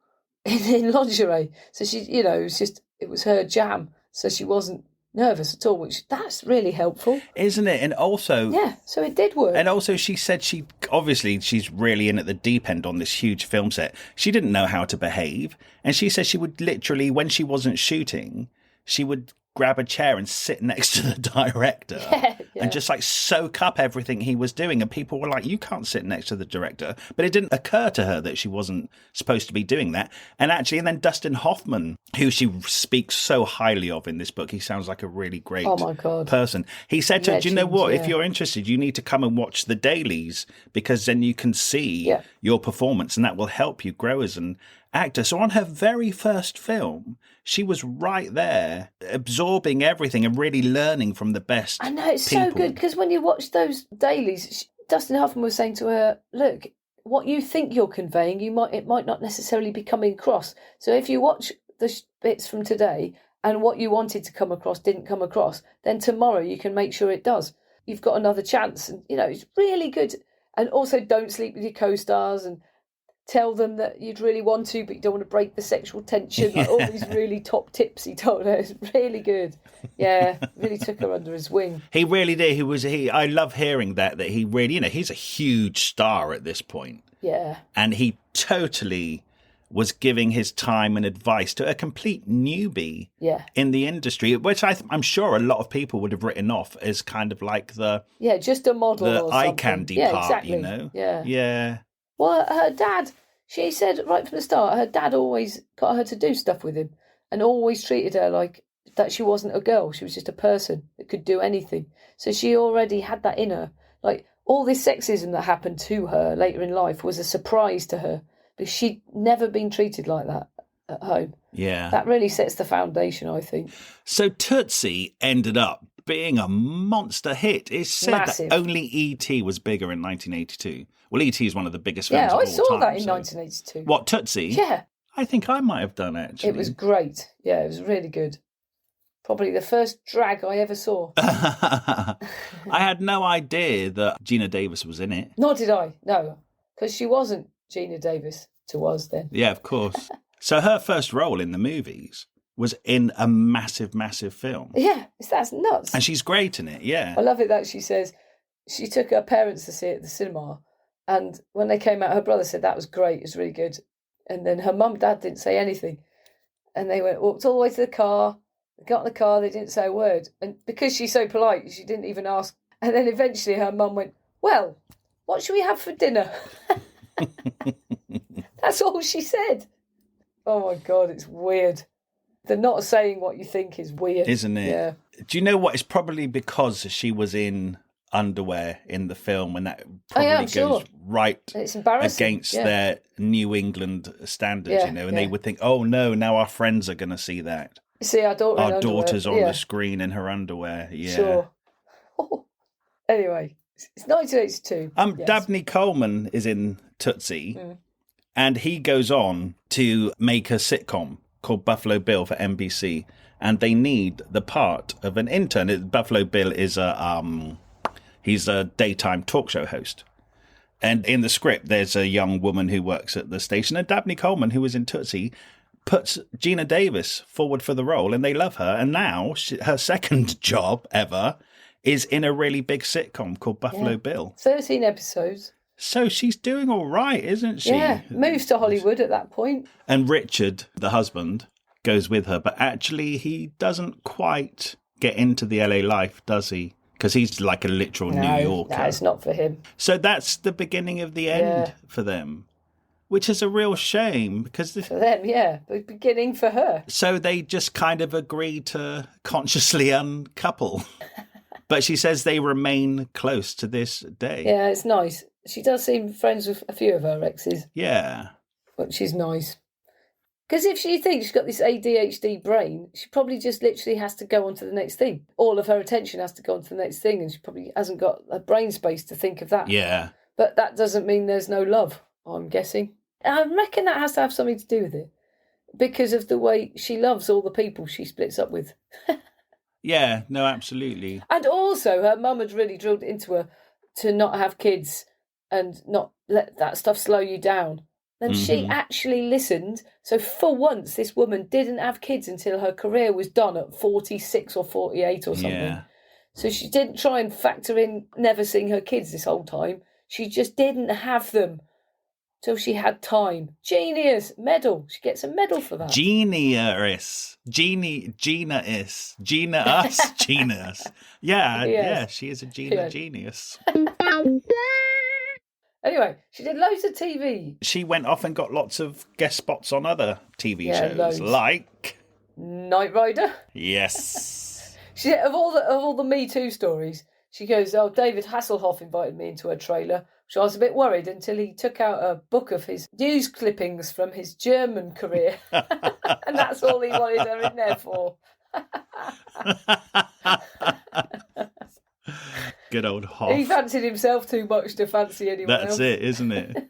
Speaker 3: in lingerie. So she, it was her jam. So she wasn't nervous at all, which that's really helpful.
Speaker 2: Isn't it? And also...
Speaker 3: Yeah, so it did work.
Speaker 2: And also she said she's really in at the deep end on this huge film set. She didn't know how to behave. And she said she would literally, when she wasn't shooting, she would grab a chair and sit next to the director and just like soak up everything he was doing. And people were like, you can't sit next to the director. But it didn't occur to her that she wasn't supposed to be doing that. And then Dustin Hoffman, who she speaks so highly of in this book, he sounds like a really great person. He said to her, do you know what? If you're interested, you need to come and watch the dailies because then you can see your performance and that will help you grow as an actor. So on her very first film, she was right there absorbing everything and really learning from the best.
Speaker 3: I know, it's
Speaker 2: people.
Speaker 3: so good because when you watch those dailies, Dustin Hoffman was saying to her, look, what you think you're conveying, it might not necessarily be coming across. So if you watch the bits from today and what you wanted to come across didn't come across, then tomorrow you can make sure it does. You've got another chance. And, it's really good. And also don't sleep with your co-stars and tell them that you'd really want to, but you don't want to break the sexual tension. Like all these really top tips he told her. It's really good. Yeah, really took her under his wing.
Speaker 2: He really did. I love hearing that he really, he's a huge star at this point.
Speaker 3: Yeah.
Speaker 2: And he totally was giving his time and advice to a complete newbie in the industry, which I'm sure a lot of people would have written off as kind of like
Speaker 3: just a model
Speaker 2: the
Speaker 3: or
Speaker 2: eye
Speaker 3: something.
Speaker 2: candy part,
Speaker 3: exactly.
Speaker 2: Yeah.
Speaker 3: Well, her dad, she said right from the start, her dad always got her to do stuff with him and always treated her like that she wasn't a girl. She was just a person that could do anything. So she already had that in her. Like all this sexism that happened to her later in life was a surprise to her because she'd never been treated like that at home.
Speaker 2: Yeah.
Speaker 3: That really sets the foundation, I think.
Speaker 2: So Tootsie ended up being a monster hit. It's said
Speaker 3: Massive.
Speaker 2: that only E.T. was bigger in 1982. Well, E.T. is one of the biggest films of all
Speaker 3: I
Speaker 2: time.
Speaker 3: saw that in 1982.
Speaker 2: What, Tootsie?
Speaker 3: Yeah.
Speaker 2: I think I might have done, actually.
Speaker 3: It was great. Yeah, it was really good. Probably the first drag I ever saw.
Speaker 2: I had no idea that Geena Davis was in it.
Speaker 3: Nor did I, no. Because she wasn't Geena Davis to us then.
Speaker 2: Yeah, of course. So her first role in the movies was in a massive, massive film.
Speaker 3: Yeah, that's nuts.
Speaker 2: And she's great in it, yeah.
Speaker 3: I love it that she says she took her parents to see it at the cinema, and when they came out, her brother said that was great, it was really good. And then her mum and dad didn't say anything. And they walked all the way to the car, they got in the car, they didn't say a word. And because she's so polite, she didn't even ask. And then eventually her mum went, well, what should we have for dinner? That's all she said. Oh my God, it's weird. The not saying what you think is weird.
Speaker 2: Isn't it?
Speaker 3: Yeah.
Speaker 2: Do you know what? It's probably because she was in underwear in the film and that probably goes right against their New England standards, and they would think, oh no, now our friends are going to see that.
Speaker 3: See our daughter's
Speaker 2: on the screen in her underwear. Yeah.
Speaker 3: Sure. Anyway, It's 1982. Yes.
Speaker 2: Dabney Coleman is in Tootsie, and he goes on to make a sitcom called Buffalo Bill for NBC, and they need the part of an intern. Buffalo Bill is he's a daytime talk show host. And in the script, there's a young woman who works at the station, and Dabney Coleman, who was in Tootsie, puts Geena Davis forward for the role, and they love her. And now her second job ever is in a really big sitcom called Buffalo Bill.
Speaker 3: 13 episodes.
Speaker 2: So she's doing all right, isn't she?
Speaker 3: Yeah, moves to Hollywood at that point.
Speaker 2: And Richard, the husband, goes with her, but actually he doesn't quite get into the LA life, does he? Because he's like a literal New Yorker.
Speaker 3: No, it's not for him.
Speaker 2: So that's the beginning of the end for them, which is a real shame because...
Speaker 3: For them, yeah. The beginning for her.
Speaker 2: So they just kind of agree to consciously uncouple. But she says they remain close to this day.
Speaker 3: Yeah, it's nice. She does seem friends with a few of her exes.
Speaker 2: Yeah.
Speaker 3: Which is nice. Because if she thinks she's got this ADHD brain, she probably just literally has to go on to the next thing. All of her attention has to go on to the next thing, and she probably hasn't got a brain space to think of that.
Speaker 2: Yeah.
Speaker 3: But that doesn't mean there's no love, I'm guessing. I reckon that has to have something to do with it. Because of the way she loves all the people she splits up with.
Speaker 2: Yeah, no, absolutely.
Speaker 3: And also, her mum had really drilled into her to not have kids and not let that stuff slow you down. And she actually listened. So for once, this woman didn't have kids until her career was done at 46 or 48 or something. Yeah. So she didn't try and factor in never seeing her kids this whole time. She just didn't have them till she had time. Genius. Medal. She gets a medal for that.
Speaker 2: Genius. Genius. Genius. Yeah, yeah, she is a genius.
Speaker 3: Anyway, she did loads of TV.
Speaker 2: She went off and got lots of guest spots on other TV shows,
Speaker 3: loads.
Speaker 2: like
Speaker 3: Knight Rider.
Speaker 2: Yes.
Speaker 3: She of all the Me Too stories, she goes, "Oh, David Hasselhoff invited me into a trailer." So I was a bit worried until he took out a book of his news clippings from his German career, and that's all he wanted her in there for.
Speaker 2: Good old Hoff.
Speaker 3: He fancied himself too much to fancy anyone else.
Speaker 2: That's it, isn't it?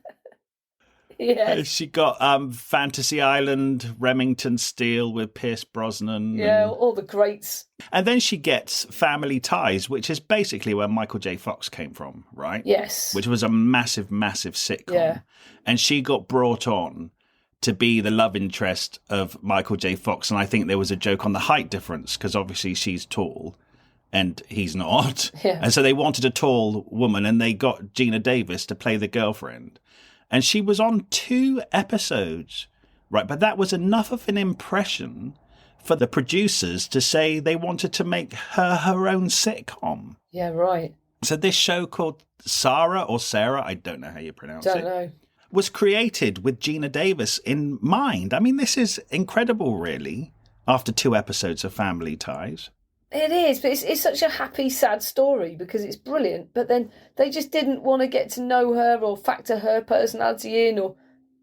Speaker 3: Yeah.
Speaker 2: She got Fantasy Island, Remington Steele with Pierce Brosnan.
Speaker 3: Yeah, all the greats.
Speaker 2: And then she gets Family Ties, which is basically where Michael J. Fox came from, right?
Speaker 3: Yes.
Speaker 2: Which was a massive, massive sitcom.
Speaker 3: Yeah.
Speaker 2: And she got brought on to be the love interest of Michael J. Fox. And I think there was a joke on the height difference, because obviously she's tall and he's not.
Speaker 3: Yeah.
Speaker 2: And so they wanted a tall woman, and they got Geena Davis to play the girlfriend. And she was on 2 episodes, right? But that was enough of an impression for the producers to say they wanted to make her own sitcom.
Speaker 3: Yeah, right.
Speaker 2: So this show called Sarah, I don't know how you pronounce it.
Speaker 3: Don't know.
Speaker 2: Was created with Geena Davis in mind. I mean, this is incredible, really, after 2 episodes of Family Ties.
Speaker 3: It is, but it's such a happy, sad story because it's brilliant. But then they just didn't want to get to know her or factor her personality in or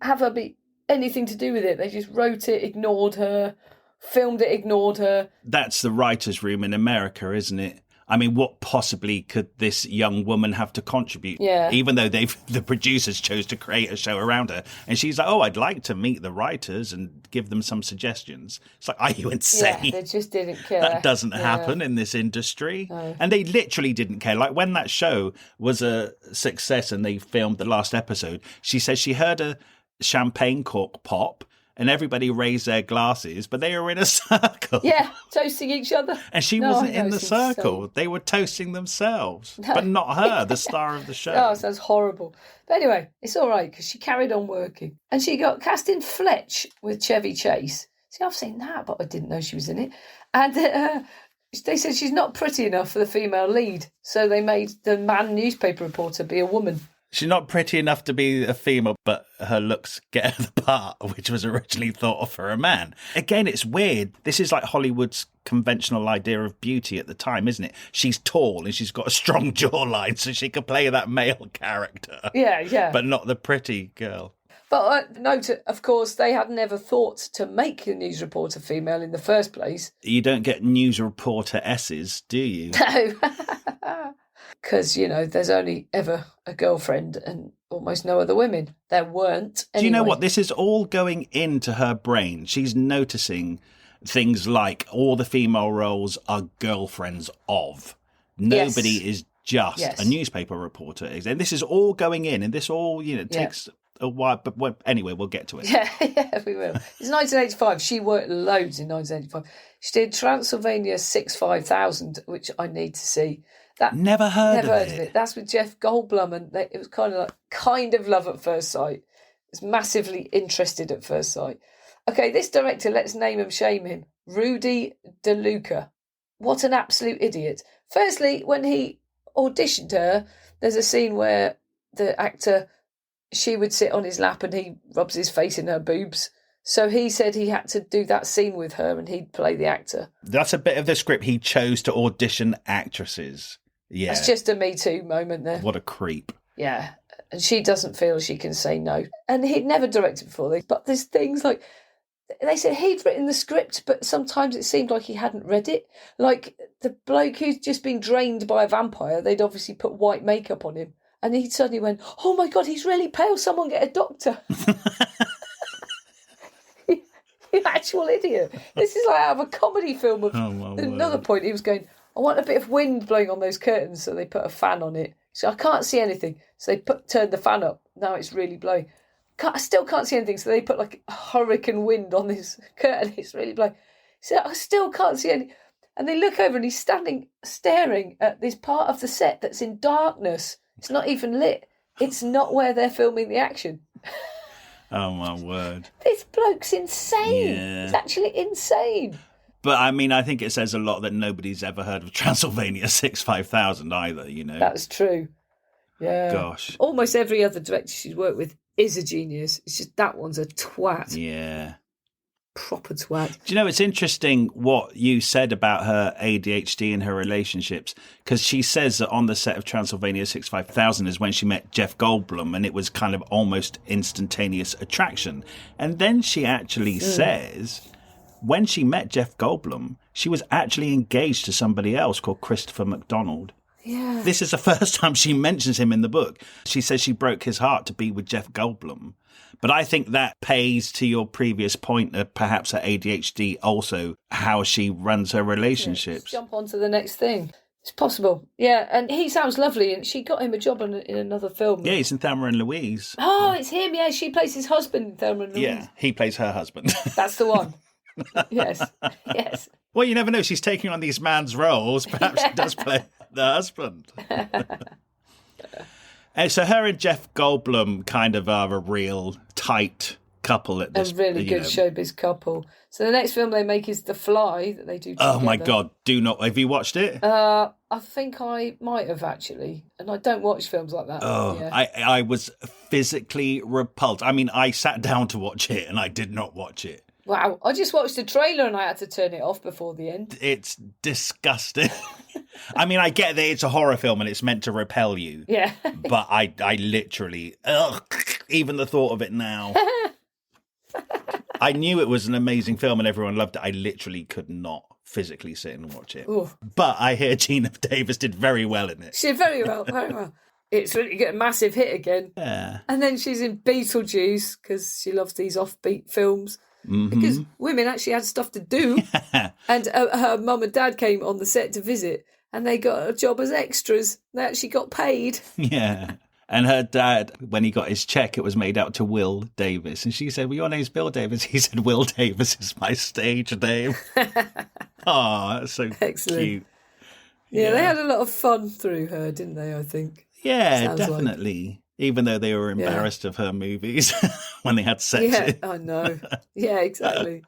Speaker 3: have her be anything to do with it. They just wrote it, ignored her, filmed it, ignored her.
Speaker 2: That's the writer's room in America, isn't it? I mean, what possibly could this young woman have to contribute?
Speaker 3: Yeah.
Speaker 2: Even though the producers chose to create a show around her. And she's like, oh, I'd like to meet the writers and give them some suggestions. It's like, are you insane?
Speaker 3: Yeah, they just didn't care.
Speaker 2: That doesn't happen in this industry.
Speaker 3: No.
Speaker 2: And they literally didn't care. Like when that show was a success and they filmed the last episode, she says she heard a champagne cork pop and everybody raised their glasses, but they were in a circle.
Speaker 3: Yeah, toasting each other.
Speaker 2: And she wasn't in the circle. They were toasting themselves, but not her, the star of the show.
Speaker 3: Oh, sounds horrible. But anyway, it's all right because she carried on working. And she got cast in Fletch with Chevy Chase. See, I've seen that, but I didn't know she was in it. And they said she's not pretty enough for the female lead. So they made the man newspaper reporter be a woman.
Speaker 2: She's not pretty enough to be a female, but her looks get her the part, which was originally thought of for a man. Again, it's weird. This is like Hollywood's conventional idea of beauty at the time, isn't it? She's tall and she's got a strong jawline, so she could play that male character.
Speaker 3: Yeah.
Speaker 2: But not the pretty girl.
Speaker 3: But note, of course, they had never thought to make the news reporter female in the first place.
Speaker 2: You don't get news reporter S's, do you?
Speaker 3: No. Because, there's only ever a girlfriend and almost no other women. There weren't. Anyway.
Speaker 2: Do you know what? This is all going into her brain. She's noticing things like all the female roles are girlfriends of. Nobody is just a newspaper reporter. And this is all going in, and this all, takes a while. But anyway, we'll get to it.
Speaker 3: Yeah, we will. It's 1985. She worked loads in 1985. She did Transylvania 65000, which I need to see.
Speaker 2: Never heard of it.
Speaker 3: That's with Jeff Goldblum, and it was kind of love at first sight. It's massively interested at first sight. Okay, this director, let's name him, shame him. Rudy DeLuca. What an absolute idiot. Firstly, when he auditioned her, there's a scene where the actor, she would sit on his lap and he rubs his face in her boobs. So he said he had to do that scene with her and he'd play the actor.
Speaker 2: That's a bit of the script. He chose to audition actresses. Yeah.
Speaker 3: It's just a Me Too moment there.
Speaker 2: What a creep.
Speaker 3: Yeah. And she doesn't feel she can say no. And he'd never directed before. But there's things like, they said he'd written the script, but sometimes it seemed like he hadn't read it. Like the bloke who's just been drained by a vampire, they'd obviously put white makeup on him. And he suddenly went, oh my God, he's really pale. Someone get a doctor. You actual idiot. This is like out of a comedy film. Another point, he was going, I want a bit of wind blowing on those curtains, so they put a fan on it. So I can't see anything. So they turned the fan up. Now it's really blowing. I still can't see anything. So they put like a hurricane wind on this curtain. It's really blowing. So I still can't see anything. And they look over and he's standing, staring at this part of the set that's in darkness. It's not even lit. It's not where they're filming the action.
Speaker 2: Oh, my word.
Speaker 3: This bloke's insane. Yeah. It's actually insane.
Speaker 2: But, I mean, I think it says a lot that nobody's ever heard of Transylvania 65000 either,
Speaker 3: That's true. Yeah.
Speaker 2: Gosh.
Speaker 3: Almost every other director she's worked with is a genius. It's just that one's a twat.
Speaker 2: Yeah.
Speaker 3: Proper twat.
Speaker 2: Do you know, it's interesting what you said about her ADHD and her relationships, because she says that on the set of Transylvania 65000 is when she met Jeff Goldblum, and it was kind of almost instantaneous attraction. And then she actually says when she met Jeff Goldblum, she was actually engaged to somebody else called Christopher McDonald.
Speaker 3: Yeah.
Speaker 2: This is the first time she mentions him in the book. She says she broke his heart to be with Jeff Goldblum. But I think that pays to your previous point of perhaps her ADHD, also how she runs her relationships.
Speaker 3: Let's jump on to the next thing. It's possible. Yeah, and he sounds lovely, and she got him a job in another film.
Speaker 2: Yeah, he's in Thelma and Louise.
Speaker 3: Oh, it's him. Yeah, she plays his husband in Thelma and Louise.
Speaker 2: Yeah, he plays her husband.
Speaker 3: That's the one. Yes.
Speaker 2: Well, you never know. She's taking on these man's roles. Perhaps she does play the husband. And so her and Jeff Goldblum kind of are a real tight couple at this.
Speaker 3: A really good showbiz couple. So the next film they make is The Fly that they do together.
Speaker 2: Oh my God, do not. Have you watched it?
Speaker 3: I think I might have actually. And I don't watch films like that.
Speaker 2: Oh, yeah. I was physically repulsed. I mean, I sat down to watch it and I did not watch it.
Speaker 3: Wow, I just watched the trailer and I had to turn it off before the end.
Speaker 2: It's disgusting. I mean, I get that it's a horror film and it's meant to repel you.
Speaker 3: Yeah.
Speaker 2: But I literally, even the thought of it now. I knew it was an amazing film and everyone loved it. I literally could not physically sit and watch it. Ooh. But I hear Geena Davis did very well in it.
Speaker 3: She did very well, very well. It's really get a massive hit again.
Speaker 2: Yeah.
Speaker 3: And then she's in Beetlejuice because she loves these offbeat films. Mm-hmm. Because women actually had stuff to do. Yeah. And her mum and dad came on the set to visit and they got a job as extras. They actually got paid.
Speaker 2: Yeah. And her dad, when he got his check, it was made out to Will Davis. And she said, well, your name's Bill Davis. He said, Will Davis is my stage name. Oh, that's so
Speaker 3: excellent.
Speaker 2: Cute.
Speaker 3: Yeah, they had a lot of fun through her, didn't they, I think?
Speaker 2: Yeah, sounds definitely. Like. Even though they were embarrassed of her movies when they had sex.
Speaker 3: Yeah, I know. Yeah, exactly.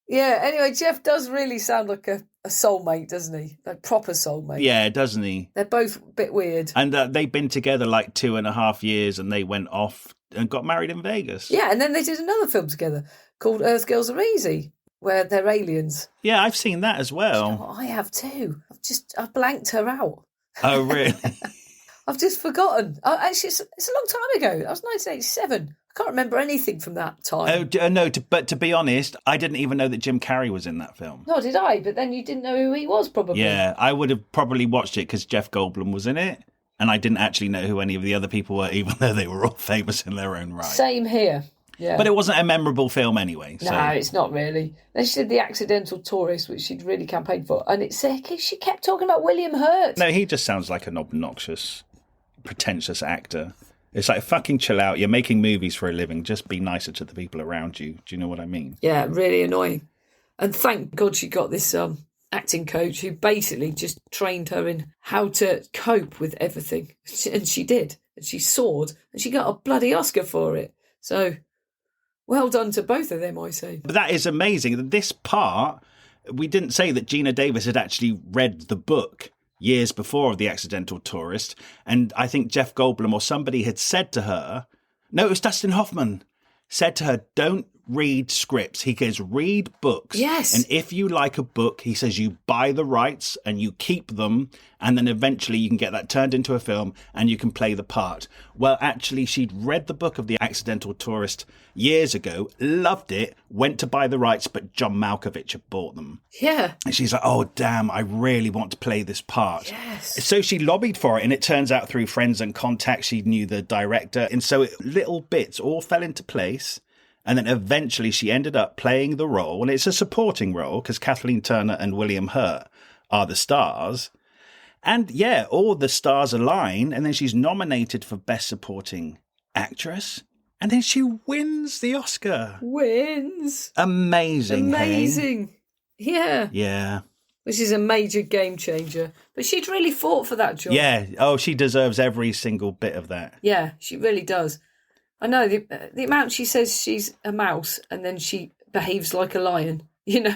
Speaker 3: Yeah, anyway, Jeff does really sound like a soulmate, doesn't he? Like proper soulmate.
Speaker 2: Yeah, doesn't he?
Speaker 3: They're both a bit weird.
Speaker 2: And they've been together like 2.5 years and they went off and got married in Vegas.
Speaker 3: Yeah, and then they did another film together called Earth Girls Are Easy, where they're aliens.
Speaker 2: Yeah, I've seen that as well.
Speaker 3: You know what? I have too. I've blanked her out.
Speaker 2: Oh, really?
Speaker 3: I've just forgotten. Actually, it's a long time ago. That was 1987. I can't remember anything from that time.
Speaker 2: No, but to be honest, I didn't even know that Jim Carrey was in that film.
Speaker 3: Nor did I, but then you didn't know who he was, probably.
Speaker 2: Yeah, I would have probably watched it because Jeff Goldblum was in it, and I didn't actually know who any of the other people were, even though they were all famous in their own right.
Speaker 3: Same here. Yeah.
Speaker 2: But it wasn't a memorable film anyway. So.
Speaker 3: No, it's not really. Then she did The Accidental Tourist, which she'd really campaigned for. And she kept talking about William Hurt.
Speaker 2: No, he just sounds like an obnoxious, pretentious actor. It's like, fucking chill out. You're making movies for a living. Just be nicer to the people around you. Do you know what I mean?
Speaker 3: Yeah, really annoying. And thank God she got this acting coach who basically just trained her in how to cope with everything. And she did. And she soared. And she got a bloody Oscar for it. So, well done to both of them, I say.
Speaker 2: But that is amazing. This part, we didn't say that Geena Davis had actually read the book years before The Accidental Tourist. And I think Jeff Goldblum or somebody had said to her, no, it was Dustin Hoffman, said to her, don't read scripts. He goes, read books.
Speaker 3: Yes.
Speaker 2: And if you like a book, he says you buy the rights and you keep them. And then eventually you can get that turned into a film and you can play the part. Well, actually, she'd read the book of The Accidental Tourist years ago, loved it, went to buy the rights, but John Malkovich had bought them.
Speaker 3: Yeah.
Speaker 2: And she's like, oh, damn, I really want to play this part.
Speaker 3: Yes.
Speaker 2: So she lobbied for it, and it turns out through friends and contacts, she knew the director. And so little bits all fell into place. And then eventually she ended up playing the role. And it's a supporting role because Kathleen Turner and William Hurt are the stars. And yeah, all the stars align. And then she's nominated for Best Supporting Actress. And then she wins the Oscar.
Speaker 3: Wins.
Speaker 2: Amazing.
Speaker 3: Amazing.
Speaker 2: Hey?
Speaker 3: Yeah.
Speaker 2: Yeah.
Speaker 3: This is a major game changer. But she'd really fought for that job.
Speaker 2: Yeah. Oh, she deserves every single bit of that.
Speaker 3: Yeah, she really does. I know the amount she says she's a mouse and then she behaves like a lion, you know?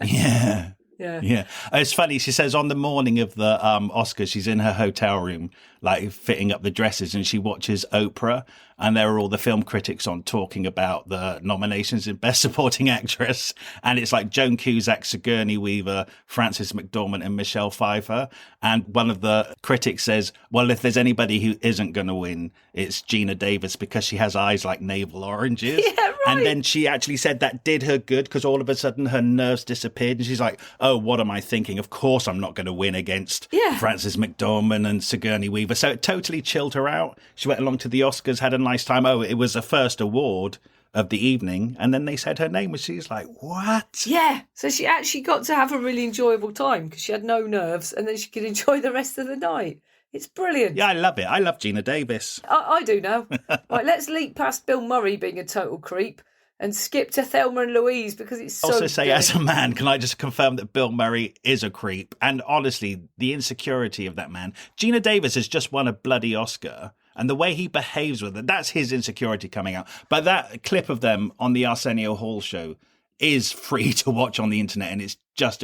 Speaker 2: Yeah.
Speaker 3: Yeah.
Speaker 2: Yeah. It's funny. She says on the morning of the Oscars, she's in her hotel room, like fitting up the dresses, and she watches Oprah, and there are all the film critics on talking about the nominations in Best Supporting Actress. And it's like Joan Cusack, Sigourney Weaver, Frances McDormand, and Michelle Pfeiffer. And one of the critics says, well, if there's anybody who isn't going to win, it's Geena Davis because she has eyes like navel oranges.
Speaker 3: Yeah, right.
Speaker 2: And then she actually said that did her good because all of a sudden her nerves disappeared. And she's like, oh, what am I thinking? Of course I'm not going to win against Frances McDormand and Sigourney Weaver. So it totally chilled her out. She went along to the Oscars, had a nice time. Oh, it was the first award of the evening. And then they said her name and she's like, what?
Speaker 3: Yeah. So she actually got to have a really enjoyable time because she had no nerves and then she could enjoy the rest of the night. It's brilliant.
Speaker 2: Yeah, I love it. I love Geena Davis.
Speaker 3: I do now. Right, let's leap past Bill Murray being a total creep and skip to Thelma and Louise because it's so
Speaker 2: Also say,
Speaker 3: good.
Speaker 2: as a man, can I just confirm that Bill Murray is a creep? And honestly, the insecurity of that man. Geena Davis has just won a bloody Oscar. And the way he behaves with it, that's his insecurity coming out. But that clip of them on the Arsenio Hall show is free to watch on the internet, and it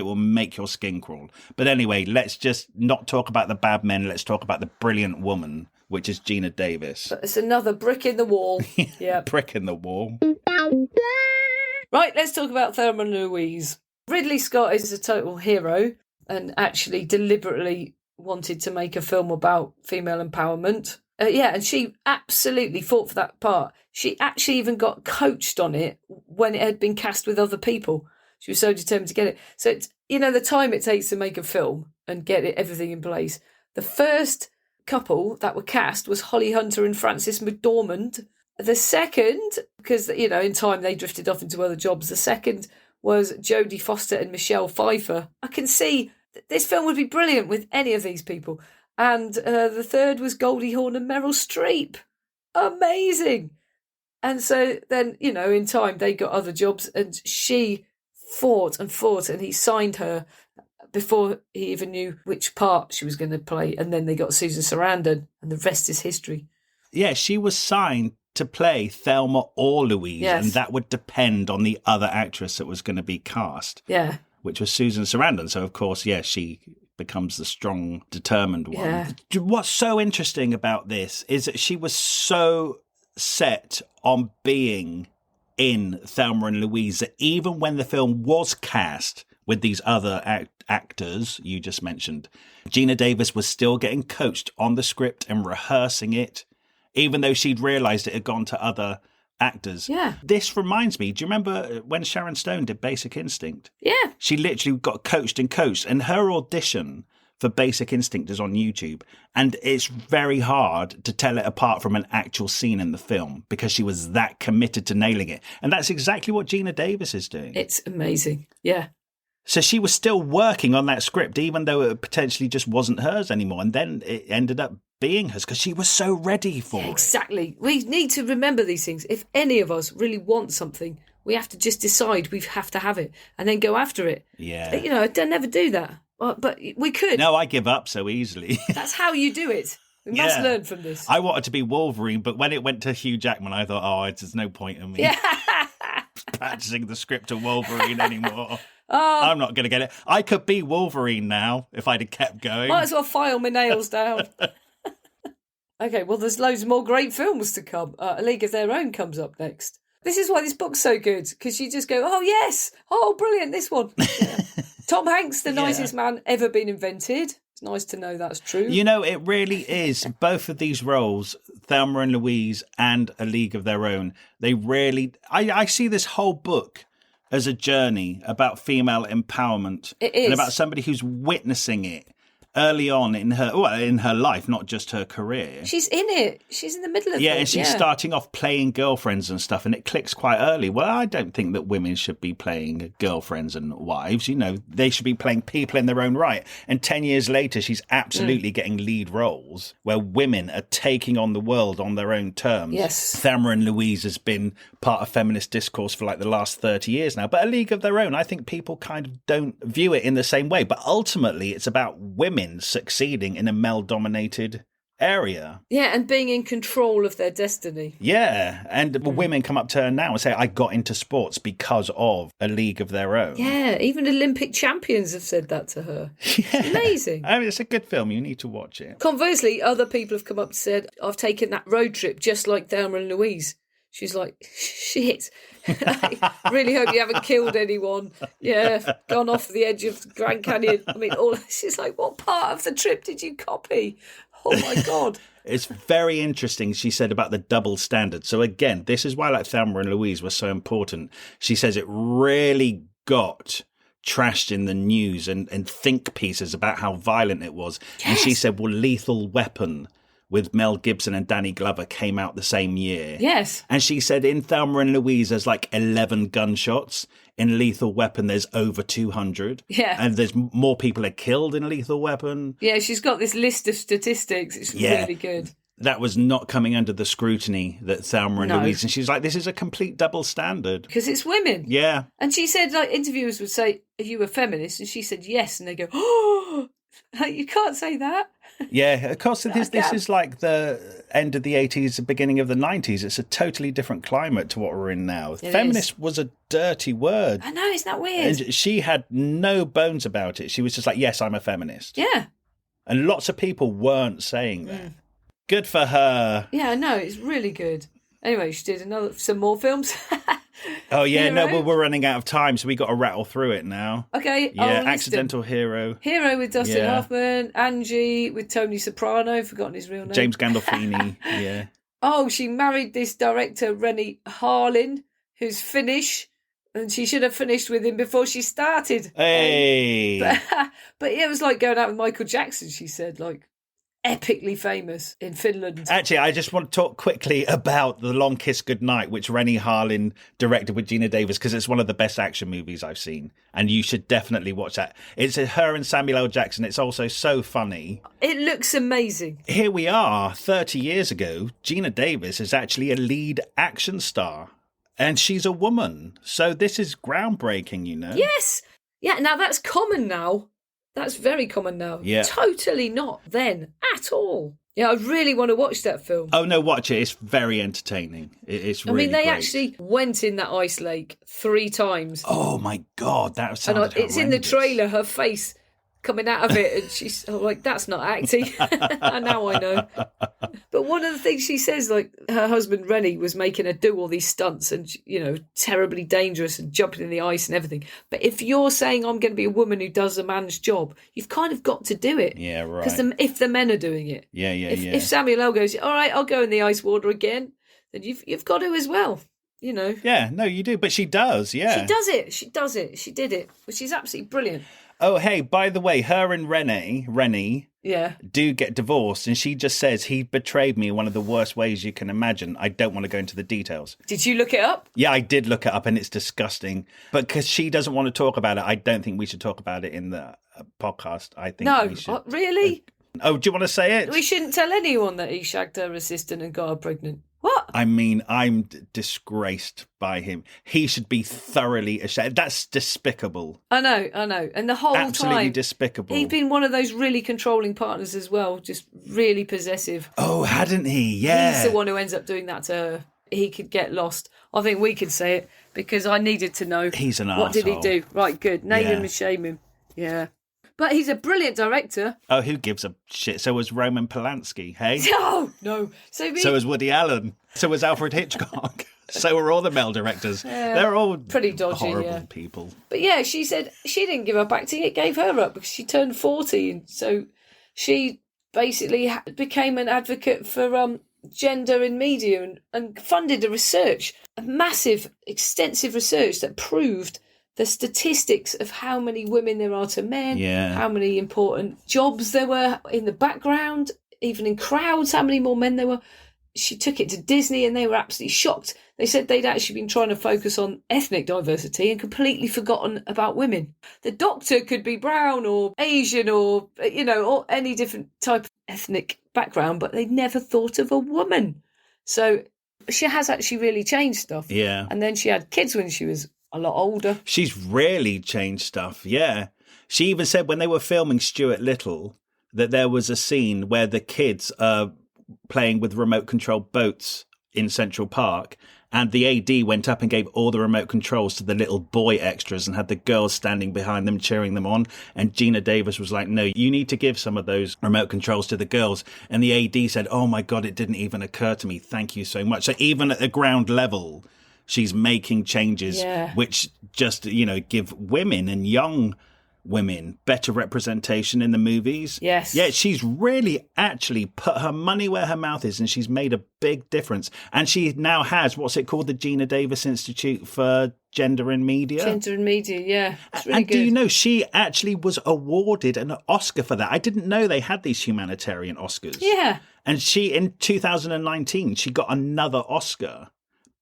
Speaker 2: will make your skin crawl. But anyway, let's just not talk about the bad men. Let's talk about the brilliant woman, which is Geena Davis.
Speaker 3: But it's another brick in the wall. Yeah.
Speaker 2: Brick in the wall.
Speaker 3: Right, let's talk about Thelma and Louise. Ridley Scott is a total hero and actually deliberately wanted to make a film about female empowerment. And she absolutely fought for that part. She actually even got coached on it when it had been cast with other people. She was so determined to get it. So, it's, the time it takes to make a film and get everything in place. The first couple that were cast was Holly Hunter and Frances McDormand. The second, because, in time they drifted off into other jobs, the second was Jodie Foster and Michelle Pfeiffer. I can see that this film would be brilliant with any of these people. And the third was Goldie Hawn and Meryl Streep. Amazing. And so then, in time they got other jobs and she fought and he signed her before he even knew which part she was going to play. And then they got Susan Sarandon and the rest is history.
Speaker 2: Yeah, she was signed to play Thelma or Louise,
Speaker 3: yes.
Speaker 2: And that would depend on the other actress that was going to be cast.
Speaker 3: Yeah.
Speaker 2: Which was Susan Sarandon. So, of course, she becomes the strong, determined one.
Speaker 3: Yeah.
Speaker 2: What's so interesting about this is that she was so set on being in Thelma and Louise that even when the film was cast with these other actors you just mentioned, Geena Davis was still getting coached on the script and rehearsing it, even though she'd realised it had gone to other actors.
Speaker 3: Yeah.
Speaker 2: This reminds me, do you remember when Sharon Stone did Basic Instinct?
Speaker 3: Yeah.
Speaker 2: She literally got coached, and her audition for Basic Instinct is on YouTube, and it's very hard to tell it apart from an actual scene in the film because she was that committed to nailing it. And that's exactly what Geena Davis is doing.
Speaker 3: It's amazing. Yeah.
Speaker 2: So she was still working on that script, even though it potentially just wasn't hers anymore. And then it ended up being hers because she was so ready for it.
Speaker 3: Exactly. We need to remember these things. If any of us really want something, we have to just decide we have to have it and then go after it.
Speaker 2: Yeah.
Speaker 3: You know, I'd never do that. But we could.
Speaker 2: No, I give up so easily.
Speaker 3: That's how you do it. We must learn from this.
Speaker 2: I wanted to be Wolverine, but when it went to Hugh Jackman, I thought, there's no point in me practicing the script of Wolverine anymore. I'm not going to get it. I could be Wolverine now if I'd have kept going.
Speaker 3: Might as well file my nails down. Okay, well, there's loads more great films to come. A League of Their Own comes up next. This is why this book's so good, because you just go, oh, yes, oh, brilliant, this one. Yeah. Tom Hanks, the nicest man ever been invented. It's nice to know that's true.
Speaker 2: You know, it really is. Both of these roles, Thelma and Louise and A League of Their Own, they really... I see this whole book as a journey about female empowerment.
Speaker 3: It is.
Speaker 2: And about somebody who's witnessing it early on in her life, not just her career.
Speaker 3: She's in it. She's in the middle of it.
Speaker 2: Yeah, and she's starting off playing girlfriends and stuff, and it clicks quite early. Well, I don't think that women should be playing girlfriends and wives. You know, they should be playing people in their own right. And 10 years later, she's absolutely getting lead roles where women are taking on the world on their own terms.
Speaker 3: Yes.
Speaker 2: Thelma and Louise has been part of feminist discourse for like the last 30 years now. But A League of Their Own, I think people kind of don't view it in the same way. But ultimately, it's about women succeeding in a male-dominated area.
Speaker 3: Yeah, and being in control of their destiny.
Speaker 2: Yeah, and women come up to her now and say, I got into sports because of A League of Their Own.
Speaker 3: Yeah, even Olympic champions have said that to her. Yeah. It's amazing.
Speaker 2: I mean, it's a good film. You need to watch it.
Speaker 3: Conversely, other people have come up and said, I've taken that road trip just like Thelma and Louise. She's like, shit, I really hope you haven't killed anyone. Yeah, gone off the edge of the Grand Canyon. I mean, she's like, what part of the trip did you copy? Oh, my God.
Speaker 2: It's very interesting, she said, about the double standard. So again, this is why like Thelma and Louise were so important. She says it really got trashed in the news and think pieces about how violent it was. Yes. And she said, well, Lethal Weapon with Mel Gibson and Danny Glover came out the same year.
Speaker 3: Yes.
Speaker 2: And she said in Thelma and Louise, there's like 11 gunshots. In Lethal Weapon, there's over 200.
Speaker 3: Yeah.
Speaker 2: And there's more people are killed in Lethal Weapon.
Speaker 3: Yeah, she's got this list of statistics. It's really good.
Speaker 2: That was not coming under the scrutiny that Thelma and Louise. And she's like, this is a complete double standard.
Speaker 3: Because it's women.
Speaker 2: Yeah.
Speaker 3: And she said, like, interviewers would say, are you a feminist? And she said, yes. And they go, oh, you can't say that.
Speaker 2: Yeah, of course, this is like the end of the 80s, beginning of the 90s. It's a totally different climate to what we're in now. Feminist was a dirty word.
Speaker 3: I know, isn't that weird?
Speaker 2: And she had no bones about it. She was just like, yes, I'm a feminist.
Speaker 3: Yeah.
Speaker 2: And lots of people weren't saying that. Good for her.
Speaker 3: Yeah, I know, it's really good. Anyway, she did some more films.
Speaker 2: Oh, yeah, Hero. No, but we're running out of time, so we got to rattle through it now.
Speaker 3: Okay.
Speaker 2: Yeah, Accidental Hero.
Speaker 3: Hero with Dustin Hoffman. Angie with Tony Soprano, forgotten his real name.
Speaker 2: James Gandolfini, yeah. Oh,
Speaker 3: she married this director, Rennie Harlin, who's Finnish, and she should have finished with him before she started.
Speaker 2: Hey!
Speaker 3: But it was like going out with Michael Jackson, she said, like, epically famous in Finland.
Speaker 2: Actually, I just want to talk quickly about The Long Kiss Goodnight, which Rennie Harlin directed with Geena Davis, because it's one of the best action movies I've seen. And you should definitely watch that. It's her and Samuel L. Jackson. It's also so funny.
Speaker 3: It looks amazing.
Speaker 2: Here we are, 30 years ago. Geena Davis is actually a lead action star. And she's a woman. So this is groundbreaking, you know?
Speaker 3: Yes. Yeah, now that's common now. That's very common now.
Speaker 2: Yeah.
Speaker 3: Totally not then at all. Yeah, I really want to watch that film.
Speaker 2: Oh, no, watch it. It's very entertaining. It's really
Speaker 3: they
Speaker 2: great.
Speaker 3: actually went in that ice lake 3 times.
Speaker 2: Oh, my God. That sounded horrendous.
Speaker 3: It's in the trailer, her face coming out of it, and she's like, that's not acting. And now I know. But one of the things she says, like, her husband Rennie was making her do all these stunts and, you know, terribly dangerous and jumping in the ice and everything. But if you're saying I'm going to be a woman who does a man's job, you've kind of got to do it.
Speaker 2: Yeah, right.
Speaker 3: Because if the men are doing it.
Speaker 2: Yeah.
Speaker 3: If Samuel L. goes, all right, I'll go in the ice water again, then you've got to as well. You know.
Speaker 2: Yeah, no, you do. But she does, yeah.
Speaker 3: She does it. She did it, which is absolutely brilliant.
Speaker 2: Oh, hey, by the way, her and Rennie do get divorced, and she just says he betrayed me in one of the worst ways you can imagine. I don't want to go into the details.
Speaker 3: Did you look it up?
Speaker 2: Yeah, I did look it up, and it's disgusting. But because she doesn't want to talk about it, I don't think we should talk about it in the podcast. I think we should.
Speaker 3: No, really?
Speaker 2: Oh, do you want to say it?
Speaker 3: We shouldn't tell anyone that he shagged her assistant and got her pregnant. What?
Speaker 2: I mean, I'm disgraced by him. He should be thoroughly ashamed. That's despicable.
Speaker 3: I know. And the whole
Speaker 2: Absolutely
Speaker 3: time,
Speaker 2: despicable.
Speaker 3: he'd been one of those really controlling partners as well, just really possessive.
Speaker 2: Oh, hadn't he? Yeah.
Speaker 3: He's the one who ends up doing that to her. He could get lost. I think we could say it because I needed to know.
Speaker 2: He's an
Speaker 3: What
Speaker 2: arsehole.
Speaker 3: did he do? Right, good. Name him and shame him. Yeah. But he's a brilliant director.
Speaker 2: Oh, who gives a shit? So was Roman Polanski, hey?
Speaker 3: No.
Speaker 2: So was Woody Allen. So was Alfred Hitchcock. So were all the male directors. They're all
Speaker 3: pretty dodgy,
Speaker 2: horrible people.
Speaker 3: But yeah, she said she didn't give up acting. It gave her up because she turned 40. And so she basically became an advocate for gender in media and funded a massive, extensive research that proved the statistics of how many women there are to men, how many important jobs there were in the background, even in crowds, how many more men there were. She took it to Disney and they were absolutely shocked. They said they'd actually been trying to focus on ethnic diversity and completely forgotten about women. The doctor could be brown or Asian or, or any different type of ethnic background, but they'd never thought of a woman. So she has actually really changed stuff.
Speaker 2: Yeah.
Speaker 3: And then she had kids when she was a lot older.
Speaker 2: She's really changed stuff, yeah. She even said when they were filming Stuart Little that there was a scene where the kids are playing with remote control boats in Central Park and the AD went up and gave all the remote controls to the little boy extras and had the girls standing behind them cheering them on, and Geena Davis was like, no, you need to give some of those remote controls to the girls. And the AD said, oh my God, it didn't even occur to me, thank you so much. So even at the ground level she's making changes which just, give women and young women better representation in the movies.
Speaker 3: Yes.
Speaker 2: Yeah, she's really actually put her money where her mouth is and she's made a big difference. And she now has, what's it called? The Geena Davis Institute for Gender in Media.
Speaker 3: Gender in Media, yeah. It's really good.
Speaker 2: Do you know, she actually was awarded an Oscar for that. I didn't know they had these humanitarian Oscars.
Speaker 3: Yeah.
Speaker 2: And she, in 2019, she got another Oscar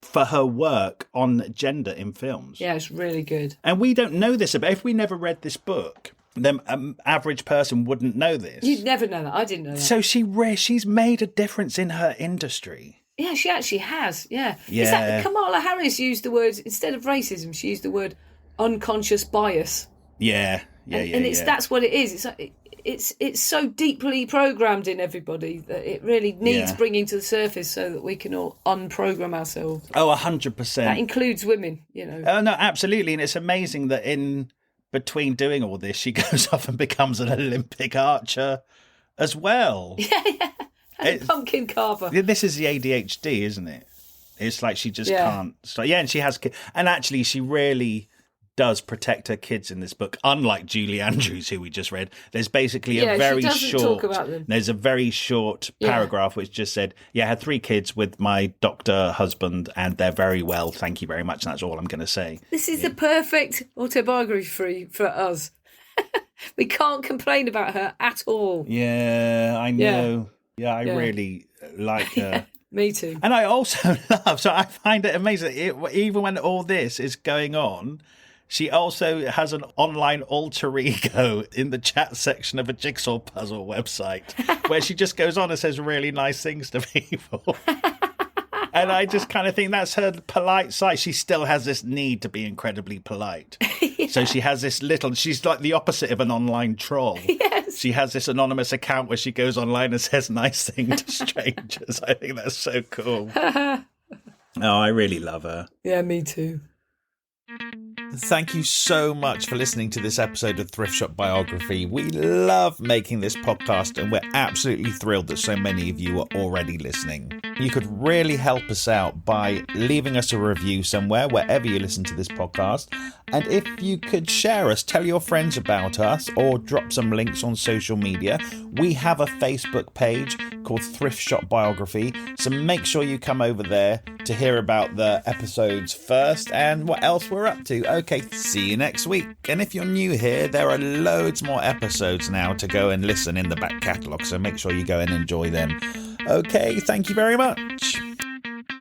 Speaker 2: for her work on gender in films.
Speaker 3: Yeah, it's really good.
Speaker 2: And we don't know this, but if we never read this book, then an average person wouldn't know this.
Speaker 3: You'd never know that. I didn't know that.
Speaker 2: So she's made a difference in her industry.
Speaker 3: Yeah, she actually has, yeah.
Speaker 2: Yeah.
Speaker 3: Is that Kamala Harris used the word, instead of racism, she used the word unconscious bias.
Speaker 2: Yeah.
Speaker 3: And that's what it is. It's like, it's so deeply programmed in everybody that it really needs bringing to the surface so that we can all unprogram ourselves.
Speaker 2: Oh, 100%.
Speaker 3: That includes women,
Speaker 2: Oh, no, absolutely. And it's amazing that in between doing all this, she goes off and becomes an Olympic archer as well.
Speaker 3: Yeah. And a pumpkin carver.
Speaker 2: This is the ADHD, isn't it? It's like she just can't stop. Yeah, and she has kids. And actually, she really does protect her kids in this book, unlike Julie Andrews, who we just read. There's basically a very short there's a very short paragraph which just said, I had 3 kids with my doctor husband and they're very well, thank you very much, and that's all I'm going to say.
Speaker 3: This is the perfect autobiography for us. We can't complain about her at all.
Speaker 2: Yeah, I know. Yeah, I really like her.
Speaker 3: Me too.
Speaker 2: And I also love, so I find it amazing, even when all this is going on, she also has an online alter ego in the chat section of a jigsaw puzzle website where she just goes on and says really nice things to people. And I just kind of think that's her polite side. She still has this need to be incredibly polite. So she has this she's like the opposite of an online troll.
Speaker 3: Yes.
Speaker 2: She has this anonymous account where she goes online and says nice things to strangers. I think that's so cool. Oh, I really love her.
Speaker 3: Yeah, me too.
Speaker 1: Thank you so much for listening to this episode of Thrift Shop Biography. We love making this podcast and we're absolutely thrilled that so many of you are already listening. You could really help us out by leaving us a review somewhere, wherever you listen to this podcast. And if you could share us, tell your friends about us, or drop some links on social media. We have a Facebook page called Thrift Shop Biography, so make sure you come over there to hear about the episodes first and what else we're up to. Okay, see you next week. And if you're new here, there are loads more episodes now to go and listen in the back catalogue, so make sure you go and enjoy them. Okay, thank you very much.